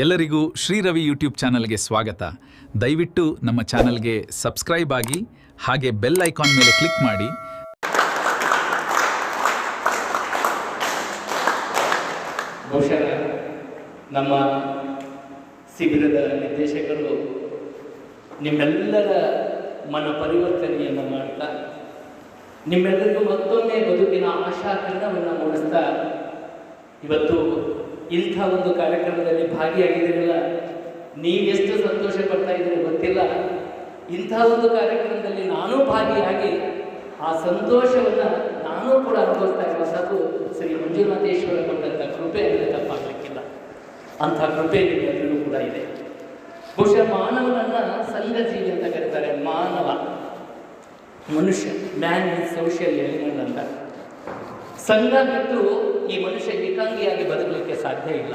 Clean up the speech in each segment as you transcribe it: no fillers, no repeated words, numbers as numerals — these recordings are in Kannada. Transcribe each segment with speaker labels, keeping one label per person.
Speaker 1: ಎಲ್ಲರಿಗೂ ಶ್ರೀ ರವಿ ಯೂಟ್ಯೂಬ್ ಚಾನಲ್ಗೆ ಸ್ವಾಗತ. ದಯವಿಟ್ಟು ನಮ್ಮ ಚಾನಲ್ಗೆ ಸಬ್ಸ್ಕ್ರೈಬ್ ಆಗಿ ಹಾಗೆ ಬೆಲ್ ಐಕಾನ್ ಮೇಲೆ ಕ್ಲಿಕ್ ಮಾಡಿ.
Speaker 2: ಬಹುಶಃ ನಮ್ಮ ಶಿಬಿರದ ನಿರ್ದೇಶಕರು ನಿಮ್ಮೆಲ್ಲರ ಮನ ಪರಿವರ್ತನೆಯನ್ನು ಮಾಡ್ತಾ ನಿಮ್ಮೆಲ್ಲರಿಗೂ ಮತ್ತೊಮ್ಮೆ ಬದುಕಿನ ಆಶಾಕಿರಣವನ್ನು ಮೂಡಿಸ್ತಾ ಇವತ್ತು ಇಂಥ ಒಂದು ಕಾರ್ಯಕ್ರಮದಲ್ಲಿ ಭಾಗಿಯಾಗಿದ್ದೀರಲ್ಲ, ನೀವೆಷ್ಟು ಸಂತೋಷ ಪಡ್ತಾ ಇದ್ದೀರಿ ಗೊತ್ತಿಲ್ಲ. ಇಂಥ ಒಂದು ಕಾರ್ಯಕ್ರಮದಲ್ಲಿ ನಾನೂ ಭಾಗಿಯಾಗಿ ಆ ಸಂತೋಷವನ್ನು ನಾನೂ ಕೂಡ ಅನುಭವಿಸ್ತಾ ಇರುವಂಥದ್ದು ಶ್ರೀ ಮಂಜುನಾಥೇಶ್ವರ ಕೊಟ್ಟಂಥ ಕೃಪೆ ಅಂದರೆ ತಪ್ಪಾಗಲಿಕ್ಕಿಲ್ಲ. ಅಂಥ ಕೃಪೆ ನಿಮ್ಮೆಲ್ಲರಿಗೂ ಕೂಡ ಇದೆ. ಬಹುಶಃ ಮಾನವನನ್ನು ಸಂಘಜೀವಿ ಅಂತ ಕರೀತಾರೆ. ಮಾನವ, ಮನುಷ್ಯ, ಮ್ಯಾನ್ ಈಸ್ ಸೋಷಿಯಲ್ ಎಲಿಮೆಂಟ್ ಅಂತ. ಸಂಘ ಬಿಟ್ಟು ಈ ಮನುಷ್ಯ ಏಕಾಂಗಿಯಾಗಿ ಬದುಕಲಿಕ್ಕೆ ಸಾಧ್ಯ ಇಲ್ಲ.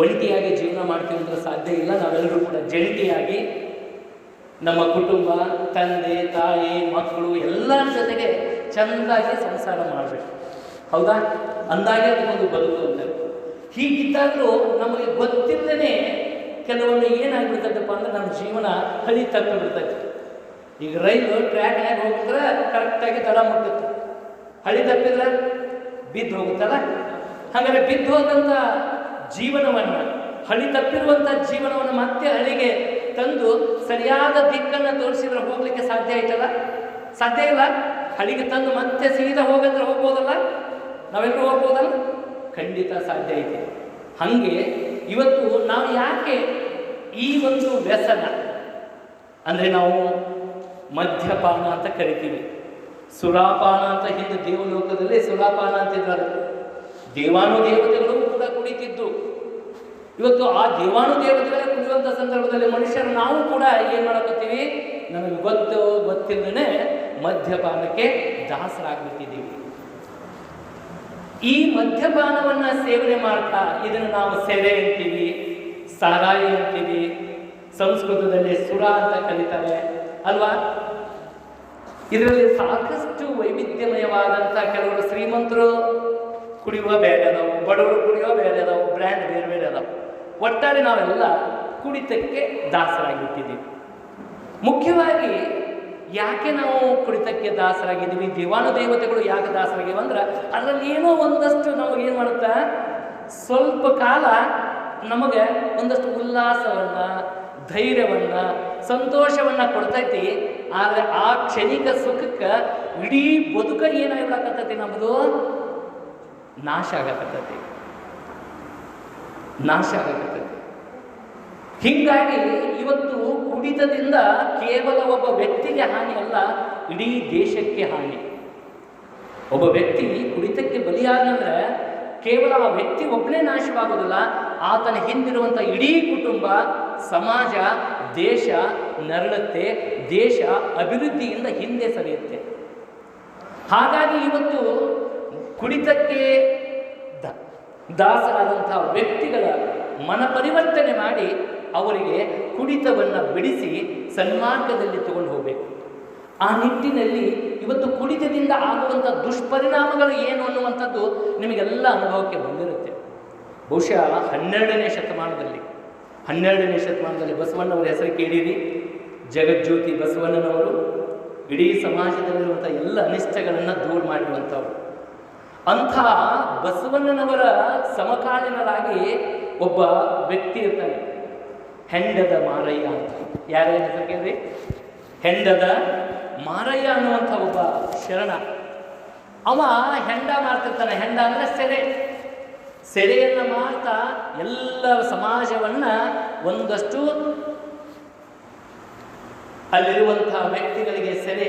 Speaker 2: ಒಂಟಿಯಾಗಿ ಜೀವನ ಮಾಡ್ತೀವಿ ಅಂದ್ರೆ ಸಾಧ್ಯ ಇಲ್ಲ. ನಾವೆಲ್ಲರೂ ಕೂಡ ಜಂಟಿಯಾಗಿ ನಮ್ಮ ಕುಟುಂಬ, ತಂದೆ ತಾಯಿ, ಮಕ್ಕಳು ಎಲ್ಲರ ಜೊತೆಗೆ ಚೆಂದಾಗಿ ಸಂಸಾರ ಮಾಡಬೇಕು. ಹೌದಾ? ಅಂದಾಗೆ ಅದಕ್ಕೊಂದು ಬದುಕು ಅಂತ. ಹೀಗಿದ್ದಾಗಲೂ ನಮಗೆ ಗೊತ್ತಿಲ್ಲದೇ ಕೆಲವೊಂದು ಏನಾಗ್ಬಿಡ್ತದಪ್ಪ ಅಂದ್ರೆ ನಮ್ಮ ಜೀವನ ಹಳಿ ತಪ್ಪಿಬಿಡ್ತೈತೆ. ಈಗ ರೈಲು ಟ್ರ್ಯಾಕ್ನಾಗ ಹೋಗಿದ್ರೆ ಕರೆಕ್ಟಾಗಿ ತಡ ಮುಟ್ಟುತ್ತೆ, ಹಳಿ ತಪ್ಪಿದ್ರೆ ಬಿದ್ದು ಹೋಗುತ್ತಲ್ಲ. ಹಾಗಾದರೆ ಬಿದ್ದು ಹೋದಂಥ ಜೀವನವನ್ನು, ಹಳಿ ತಪ್ಪಿರುವಂಥ ಜೀವನವನ್ನು ಮತ್ತೆ ಹಳಿಗೆ ತಂದು ಸರಿಯಾದ ದಿಕ್ಕನ್ನು ತೋರಿಸಿದ್ರೆ ಹೋಗ್ಲಿಕ್ಕೆ ಸಾಧ್ಯ ಆಯ್ತಲ್ಲ? ಸಾಧ್ಯ ಇಲ್ಲ. ಹಳಿಗೆ ತಂದು ಮತ್ತೆ ಸೀದಾ ಹೋಗಂದ್ರೆ ಹೋಗ್ಬೋದಲ್ಲ? ನಾವೆಲ್ಲರೂ ಹೋಗ್ಬೋದಲ್ಲ? ಖಂಡಿತ ಸಾಧ್ಯ ಐತೆ. ಹಾಗೆ ಇವತ್ತು ನಾವು ಯಾಕೆ ಈ ಒಂದು ವ್ಯಸನ ಅಂದರೆ ನಾವು ಮದ್ಯಪಾನ ಅಂತ ಕರಿತೀವಿ, ಸುರಾಪಾನ ಅಂತ ಹಿಂದೆ ದೇವಲೋಕದಲ್ಲಿ ಸುರಾಪಾನ ಅಂತಿದ್ದಾರೆ. ದೇವಾನುದೇವತೆಗಳು ಕೂಡ ಕುಡಿತಿದ್ದು. ಇವತ್ತು ಆ ದೇವಾನುದೇವತೆಗಳೇ ಕುಡಿಯುವಂಥ ಸಂದರ್ಭದಲ್ಲಿ ಮನುಷ್ಯರು ನಾವು ಕೂಡ ಏನು ಮಾಡಕತ್ತೀವಿ? ನಮಗೆ ಗೊತ್ತಿಲ್ಲದೇ ಮದ್ಯಪಾನಕ್ಕೆ ದಾಸರಾಗ್ಬಿಟ್ಟಿದ್ದೀವಿ. ಈ ಮದ್ಯಪಾನವನ್ನು ಸೇವನೆ ಮಾಡ್ತಾ ಇದನ್ನು ನಾವು ಸೆರೆ ಅಂತೀವಿ, ಸಾರಾಯಿ ಅಂತೀವಿ, ಸಂಸ್ಕೃತದಲ್ಲಿ ಸುರ ಅಂತ ಕರೀತಾರೆ ಅಲ್ವಾ? ಇದರಲ್ಲಿ ಸಾಕಷ್ಟು ವೈವಿಧ್ಯಮಯವಾದಂಥ ಕೆಲವರು ಶ್ರೀಮಂತರು ಕುಡಿಯುವ ಬೇರೆ ಅದಾವು, ಬಡವರು ಕುಡಿಯುವ ಬೇರೆ ಅದಾವು, ಬ್ರ್ಯಾಂಡ್ ಬೇರೆ ಬೇರೆ ಅದಾವು. ಒಟ್ಟಾರೆ ನಾವೆಲ್ಲ ಕುಡಿತಕ್ಕೆ ದಾಸರಾಗಿಬಿಟ್ಟಿದ್ದೀವಿ. ಮುಖ್ಯವಾಗಿ ಯಾಕೆ ನಾವು ಕುಡಿತಕ್ಕೆ ದಾಸರಾಗಿದ್ದೀವಿ? ದೇವಾನುದೇವತೆಗಳು ಯಾಕೆ ದಾಸರಾಗಿವೆ ಅಂದ್ರೆ ಅದರಲ್ಲಿ ಏನೋ ಒಂದಷ್ಟು ನಮಗೇನು ಮಾಡುತ್ತಾ, ಸ್ವಲ್ಪ ಕಾಲ ನಮಗೆ ಒಂದಷ್ಟು ಉಲ್ಲಾಸವನ್ನು, ಧೈರ್ಯವನ್ನು, ಸಂತೋಷವನ್ನು ಕೊಡ್ತೈತಿ. ಆದರೆ ಆ ಕ್ಷಣಿಕ ಸುಖಕ್ಕೆ ಇಡೀ ಬದುಕ ಏನಾಗತೈತಿ, ನಮ್ಮದು ನಾಶ ಆಗತೈತಿ. ಹೀಗಾಗಿ ಇವತ್ತು ಕುಡಿತದಿಂದ ಕೇವಲ ಒಬ್ಬ ವ್ಯಕ್ತಿಗೆ ಹಾನಿ ಅಲ್ಲ, ಇಡೀ ದೇಶಕ್ಕೆ ಹಾನಿ. ಒಬ್ಬ ವ್ಯಕ್ತಿ ಕುಡಿತಕ್ಕೆ ಬಲಿಯಾದಂದ್ರೆ ಕೇವಲ ಆ ವ್ಯಕ್ತಿ ಒಬ್ಬನೇ ನಾಶವಾಗೋದಿಲ್ಲ, ಆತನ ಹಿಂದಿರುವಂಥ ಇಡೀ ಕುಟುಂಬ, ಸಮಾಜ, ದೇಶ ನರಳುತ್ತೆ, ದೇಶ ಅಭಿವೃದ್ಧಿಯಿಂದ ಹಿಂದೆ ಸರಿಯುತ್ತೆ. ಹಾಗಾಗಿ ಇವತ್ತು ಕುಡಿತಕ್ಕೆ ದಾಸರಾದಂಥ ವ್ಯಕ್ತಿಗಳ ಮನ ಪರಿವರ್ತನೆ ಮಾಡಿ ಅವರಿಗೆ ಕುಡಿತವನ್ನು ಬಿಡಿಸಿ ಸನ್ಮಾರ್ಗದಲ್ಲಿ ತಗೊಂಡು ಹೋಗಬೇಕು. ಆ ನಿಟ್ಟಿನಲ್ಲಿ ಇವತ್ತು ಕುಡಿತದಿಂದ ಆಗುವಂಥ ದುಷ್ಪರಿಣಾಮಗಳು ಏನು ಅನ್ನುವಂಥದ್ದು ನಿಮಗೆಲ್ಲ ಅನುಭವಕ್ಕೆ ಬಂದಿರುತ್ತೆ. ಬಹುಶಃ 12ನೇ ಶತಮಾನದಲ್ಲಿ ಬಸವಣ್ಣವರ ಹೆಸರು ಕೇಳಿರಿ. ಜಗಜ್ಯೋತಿ ಬಸವಣ್ಣನವರು ಇಡೀ ಸಮಾಜದಲ್ಲಿರುವಂಥ ಎಲ್ಲ ಅನಿಷ್ಟಗಳನ್ನು ದೂರ ಮಾಡಿರುವಂಥವ್ರು. ಅಂಥ ಬಸವಣ್ಣನವರ ಸಮಕಾಲೀನರಾಗಿ ಒಬ್ಬ ವ್ಯಕ್ತಿ ಇರ್ತಾನೆ, ಹೆಂಡದ ಮಾರಯ್ಯ ಅಂತ. ಯಾರ ಹೆಸರು ಕೇಳಿ? ಹೆಂಡದ ಮಾರಯ್ಯ ಅನ್ನುವಂಥ ಒಬ್ಬ ಶರಣ. ಅವ ಹೆಂಡ ಮಾಡ್ತಿರ್ತಾನೆ. ಹೆಂಡ ಅಂದರೆ ಸೆರೆಯನ್ನು ಮಾಡ್ತಾ ಎಲ್ಲ ಸಮಾಜವನ್ನು ಒಂದಷ್ಟು ಅಲ್ಲಿರುವಂಥ ವ್ಯಕ್ತಿಗಳಿಗೆ ಸೆರೆ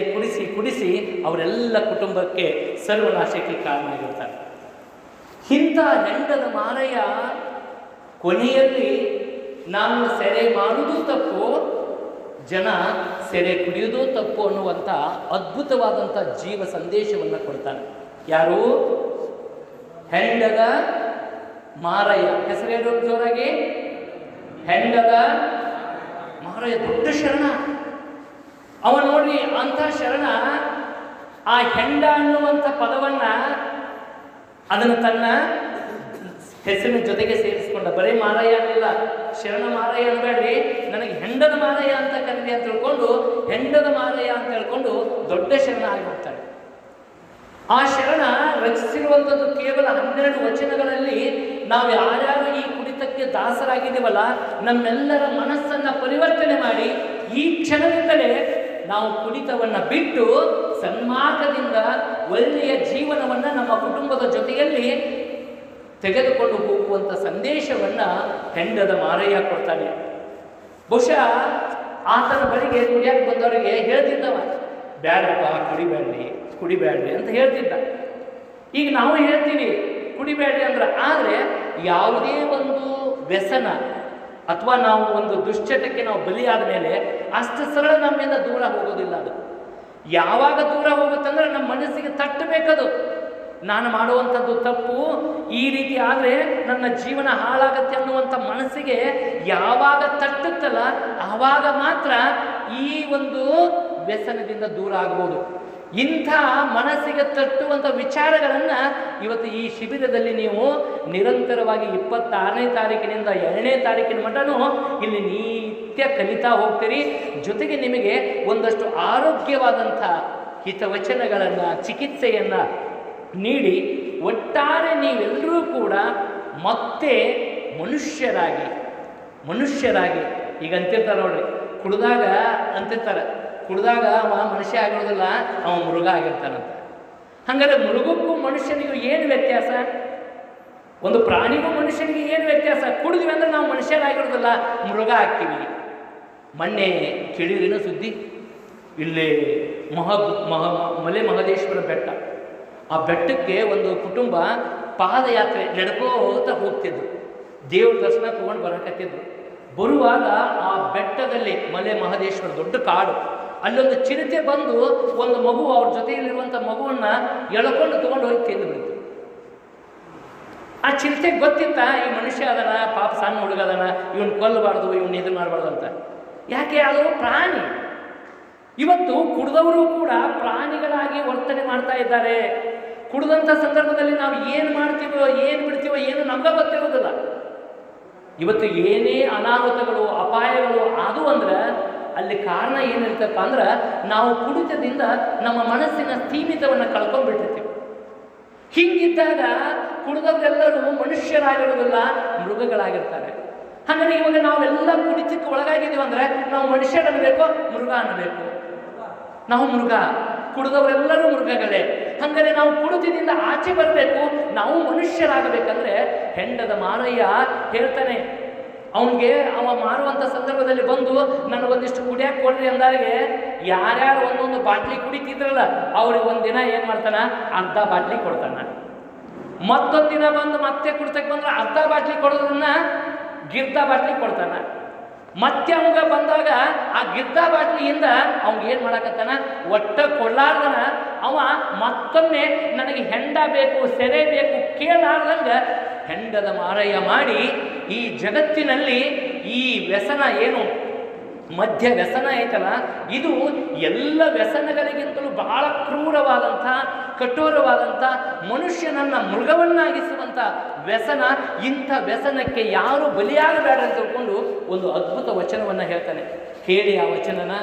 Speaker 2: ಕುಡಿಸಿ ಅವರೆಲ್ಲ ಕುಟುಂಬಕ್ಕೆ ಸರ್ವನಾಶಕ್ಕೆ ಕಾರಣ ಆಗಿರ್ತಾರೆ. ಇಂಥ ಹೆಂಡದ ಮಾರಯ್ಯ ಕೊನೆಯಲ್ಲಿ ನಾನು ಸೆರೆ ಮಾಡುವುದು ತಪ್ಪು, ಜನ ಸೆರೆ ಕುಡಿಯುವುದು ತಪ್ಪು ಅನ್ನುವಂಥ ಅದ್ಭುತವಾದಂಥ ಜೀವ ಸಂದೇಶವನ್ನು ಕೊಡ್ತಾನೆ. ಯಾರು? ಹೆಂಡದ ಮಾರಯ್ಯ. ಹೆಸರೇನು ಜೋರಾಗಿ? ಹೆಂಡದ ಮಾರಯ್ಯ. ದೊಡ್ಡ ಶರಣ ಅವ. ನೋಡಿ, ಅಂಥ ಶರಣ ಆ ಹೆಂಡ ಅನ್ನುವಂಥ ಪದವನ್ನು ಅದನ್ನು ತನ್ನ ಹೆಸರಿನ ಜೊತೆಗೆ ಸೇರಿಸ್ಕೊಂಡ. ಬರೀ ಮಾರಯ್ಯ ಅನ್ನಿಲ್ಲ, ಶರಣ ಮಾರಯ್ಯ ಅನ್ಬೇಡ್ರಿ, ನನಗೆ ಹೆಂಡದ ಮಾರಯ್ಯ ಅಂತ ಕರೀರಿ ಅಂತ ಹೇಳ್ಕೊಂಡು ಹೆಂಡದ ಮಾರಯ್ಯ ಅಂತ ಹೇಳ್ಕೊಂಡು ದೊಡ್ಡ ಶರಣ ಆಗಿರ್ತಾಳೆ. ಆ ಶರಣ ರಚಿಸಿರುವಂಥದ್ದು ಕೇವಲ 12 ವಚನಗಳಲ್ಲಿ. ನಾವು ಯಾರ್ಯಾರು ಈ ಕುಡಿತಕ್ಕೆ ದಾಸರಾಗಿದ್ದೀವಲ್ಲ, ನಮ್ಮೆಲ್ಲರ ಮನಸ್ಸನ್ನು ಪರಿವರ್ತನೆ ಮಾಡಿ ಈ ಕ್ಷಣದಿಂದಲೇ ನಾವು ಕುಡಿತವನ್ನು ಬಿಟ್ಟು ಸನ್ಮಾರ್ಗದಿಂದ ಒಳ್ಳೆಯ ಜೀವನವನ್ನು ನಮ್ಮ ಕುಟುಂಬದ ಜೊತೆಯಲ್ಲಿ ತೆಗೆದುಕೊಂಡು ಹೋಗುವಂಥ ಸಂದೇಶವನ್ನು ಹೆಂಡದ ಮಾರಯ್ಯ ಕೊಡ್ತಾನೆ. ಬಹುಶಃ ಆತನ ಬಳಿಗೆ ಕುಡಿಯಕ್ಕೆ ಬಂದವರಿಗೆ ಹೇಳ್ತಿದ್ದವ, ಬ್ಯಾಡಪ್ಪ ಕುಡಿಬೇಡ್ರಿ ಅಂತ ಹೇಳ್ತಿದ್ದ. ಈಗ ನಾವು ಹೇಳ್ತೀವಿ ಕುಡಿಬೇಡ್ರಿ ಅಂದ್ರೆ, ಆದರೆ ಯಾವುದೇ ಒಂದು ವ್ಯಸನ ಅಥವಾ ನಾವು ಒಂದು ದುಶ್ಚಟಕ್ಕೆ ನಾವು ಬಲಿಯಾದ ಮೇಲೆ ಅಷ್ಟು ಸರಳ ನಮ್ಮಿಂದ ದೂರ ಹೋಗೋದಿಲ್ಲ. ಅದು ಯಾವಾಗ ದೂರ ಹೋಗುತ್ತಂದ್ರೆ ನಮ್ಮ ಮನಸ್ಸಿಗೆ ತಟ್ಟಬೇಕದು. ನಾನು ಮಾಡುವಂಥದ್ದು ತಪ್ಪು, ಈ ರೀತಿ ಆದರೆ ನನ್ನ ಜೀವನ ಹಾಳಾಗತ್ತೆ ಅನ್ನುವಂಥ ಮನಸ್ಸಿಗೆ ಯಾವಾಗ ತಟ್ಟುತ್ತಲ್ಲ ಆವಾಗ ಮಾತ್ರ ಈ ಒಂದು ವ್ಯಸನದಿಂದ ದೂರ ಆಗ್ಬೋದು. ಇಂಥ ಮನಸ್ಸಿಗೆ ತಟ್ಟುವಂಥ ವಿಚಾರಗಳನ್ನು ಇವತ್ತು ಈ ಶಿಬಿರದಲ್ಲಿ ನೀವು ನಿರಂತರವಾಗಿ 26ನೇ ತಾರೀಕಿನಿಂದ 2ನೇ ತಾರೀಕಿನ ಮಟನೂ ಇಲ್ಲಿ ನಿತ್ಯ ಕಲಿತಾ ಹೋಗ್ತೀರಿ. ಜೊತೆಗೆ ನಿಮಗೆ ಒಂದಷ್ಟು ಆರೋಗ್ಯವಾದಂಥ ಹಿತವಚನಗಳನ್ನು, ಚಿಕಿತ್ಸೆಯನ್ನು ನೀಡಿ ಒಟ್ಟಾರೆ ನೀವೆಲ್ಲರೂ ಕೂಡ ಮತ್ತೆ ಮನುಷ್ಯರಾಗಿ ಈಗ ಅಂತಿರ್ತಾರೆ ನೋಡ್ರಿ, ಕುಡ್ದಾಗ ಅಂತಿರ್ತಾರೆ, ಕುಡ್ದಾಗ ಅವ ಮನುಷ್ಯ ಆಗಿರೋದಿಲ್ಲ, ಅವ ಮೃಗ ಆಗಿರ್ತಾನಂತ. ಹಾಗಾದ್ರೆ ಮೃಗಕ್ಕೂ ಮನುಷ್ಯನಿಗೂ ಏನು ವ್ಯತ್ಯಾಸ? ಒಂದು ಪ್ರಾಣಿಗೂ ಮನುಷ್ಯನಿಗೆ ಏನು ವ್ಯತ್ಯಾಸ? ಕುಡಿದ್ವಿ ಅಂದ್ರೆ ನಾವು ಮನುಷ್ಯರಾಗಿರೋದಿಲ್ಲ, ಮೃಗ ಆಗ್ತೀವಿ. ಮೊನ್ನೆ ಕೇಳಿದ್ರೇನೋ ಸುದ್ದಿ, ಇಲ್ಲಿ ಮಲೆ ಮಹದೇಶ್ವರ ಬೆಟ್ಟ, ಆ ಬೆಟ್ಟಕ್ಕೆ ಒಂದು ಕುಟುಂಬ ಪಾದಯಾತ್ರೆ ನಡ್ಕೋತ ಹೋಗ್ತಿದ್ರು, ದೇವ್ರ ದರ್ಶನ ತೊಗೊಂಡು ಬರಕತ್ತಿದ್ರು. ಬರುವಾಗ ಆ ಬೆಟ್ಟದಲ್ಲಿ ಮಲೆ ಮಹದೇಶ್ವರ ದೊಡ್ಡ ಕಾಡು, ಅಲ್ಲೊಂದು ಚಿರತೆ ಬಂದು ಒಂದು ಮಗು, ಅವ್ರ ಜೊತೆಯಲ್ಲಿರುವಂಥ ಮಗುವನ್ನು ಎಳ್ಕೊಂಡು ತೊಗೊಂಡು ಹೋಗಿ ತಿಂದು ಬಿಡ್ತು. ಆ ಚಿರತೆಗೆ ಗೊತ್ತಿತ್ತ ಈ ಮನುಷ್ಯ ಅದನ, ಪಾಪ ಸಣ್ಣ ಹುಡುಗ ಅದನ, ಇವನ್ ಕೊಲ್ಲಬಾರ್ದು, ಇವನ್ ಇದು ಮಾಡಬಾರ್ದು ಅಂತ. ಯಾಕೆ? ಅದು ಪ್ರಾಣಿ. ಇವತ್ತು ಕುಡಿದವರು ಕೂಡ ಪ್ರಾಣಿಗಳಾಗಿ ವರ್ತನೆ ಮಾಡ್ತಾ ಇದ್ದಾರೆ. ಕುಡಿದಂಥ ಸಂದರ್ಭದಲ್ಲಿ ನಾವು ಏನು ಮಾಡ್ತೀವೋ ಏನು ಬಿಡ್ತೀವೋ ಏನು ನಮ್ಗೆ ಗೊತ್ತಿರೋದಿಲ್ಲ. ಇವತ್ತು ಏನೇ ಅನಾಹುತಗಳು, ಅಪಾಯಗಳು ಅದು ಅಂದ್ರೆ ಅಲ್ಲಿ ಕಾರಣ ಏನಿರ್ತಪ್ಪ ಅಂದ್ರೆ ನಾವು ಕುಡಿತದಿಂದ ನಮ್ಮ ಮನಸ್ಸಿನ ಸ್ಥೀಮಿತವನ್ನು ಕಳ್ಕೊಂಡ್ಬಿಟ್ಟಿರ್ತೀವಿ. ಹಿಂಗಿದ್ದಾಗ ಕುಡಿದವರೆಲ್ಲರೂ ಮನುಷ್ಯರಾಗಿರೋದಿಲ್ಲ, ಮೃಗಗಳಾಗಿರ್ತಾರೆ. ಹಾಗಾದ್ರೆ ಇವಾಗ ನಾವೆಲ್ಲ ಕುಡಿತಕ್ಕೆ ಒಳಗಾಗಿದ್ದೀವಿ ಅಂದ್ರೆ ನಾವು ಮನುಷ್ಯರು ಅನ್ನಬೇಕು, ಮೃಗ ಅನ್ನಬೇಕು? ನಾವು ಮೃಗ, ಕುಡಿದವರೆಲ್ಲರೂ ಮೃಗಗಳೇ. ಹಾಗಾದ್ರೆ ನಾವು ಕುಡಿತದಿಂದ ಆಚೆ ಬರಬೇಕು, ನಾವು ಮನುಷ್ಯರಾಗಬೇಕಂದ್ರೆ ಹೆಂಡದ ಮಾರಯ್ಯ ಹೇಳ್ತಾನೆ. ಅವನಿಗೆ ಅವ ಮಾರುವಂಥ ಸಂದರ್ಭದಲ್ಲಿ ಬಂದು ನನಗೊಂದಿಷ್ಟು ಕುಡಿಯಕ್ಕೆ ಕೊಡ್ರಿ ಅಂದಾಗೆ ಯಾರ್ಯಾರು ಒಂದೊಂದು ಬಾಟ್ಲಿ ಕುಡಿತಿದ್ರಲ್ಲ ಅವ್ರಿಗೆ ಒಂದಿನ ಏನು ಮಾಡ್ತಾನ, ಅರ್ಧ ಬಾಟ್ಲಿ ಕೊಡ್ತಾನ. ಮತ್ತೊಂದು ದಿನ ಬಂದು ಮತ್ತೆ ಕುಡಿತಕ್ಕೆ ಬಂದ್ರೆ ಅರ್ಧ ಬಾಟ್ಲಿ ಕೊಡೋದನ್ನ ಗಿರ್ದ ಬಾಟ್ಲಿ ಕೊಡ್ತಾನ. ಮತ್ತೆ ಅವಂಗ ಬಂದಾಗ ಆ ಗಿರ್ದ ಬಾಟ್ಲಿಯಿಂದ ಅವ್ಗೆ ಏನು ಮಾಡಕತ್ತಾನ, ಒಟ್ಟ ಕೊಳ್ಳಾರ್ದನ ಅವ ಮತ್ತೊಮ್ಮೆ ನನಗೆ ಹೆಂಡ ಬೇಕು, ಸೆರೆ ಬೇಕು ಕೇಳಾರ್ದಂಗೆ ಹೆಂಡದ ಮಾರಯ್ಯ ಮಾಡಿ ಈ ಜಗತ್ತಿನಲ್ಲಿ ಈ ವ್ಯಸನ ಏನು ಮದ್ಯ ವ್ಯಸನ ಐತಲ್ಲ, ಇದು ಎಲ್ಲ ವ್ಯಸನಗಳಿಗಿಂತಲೂ ಬಹಳ ಕ್ರೂರವಾದಂಥ, ಕಠೋರವಾದಂಥ, ಮನುಷ್ಯನನ್ನು ಮೃಗವನ್ನಾಗಿಸುವಂಥ ವ್ಯಸನ. ಇಂಥ ವ್ಯಸನಕ್ಕೆ ಯಾರು ಬಲಿಯಾಗಬೇಡ ಅಂತ ತಿಳ್ಕೊಂಡು ಒಂದು ಅದ್ಭುತ ವಚನವನ್ನು ಹೇಳ್ತಾನೆ. ಕೇಳಿ ಆ ವಚನನ.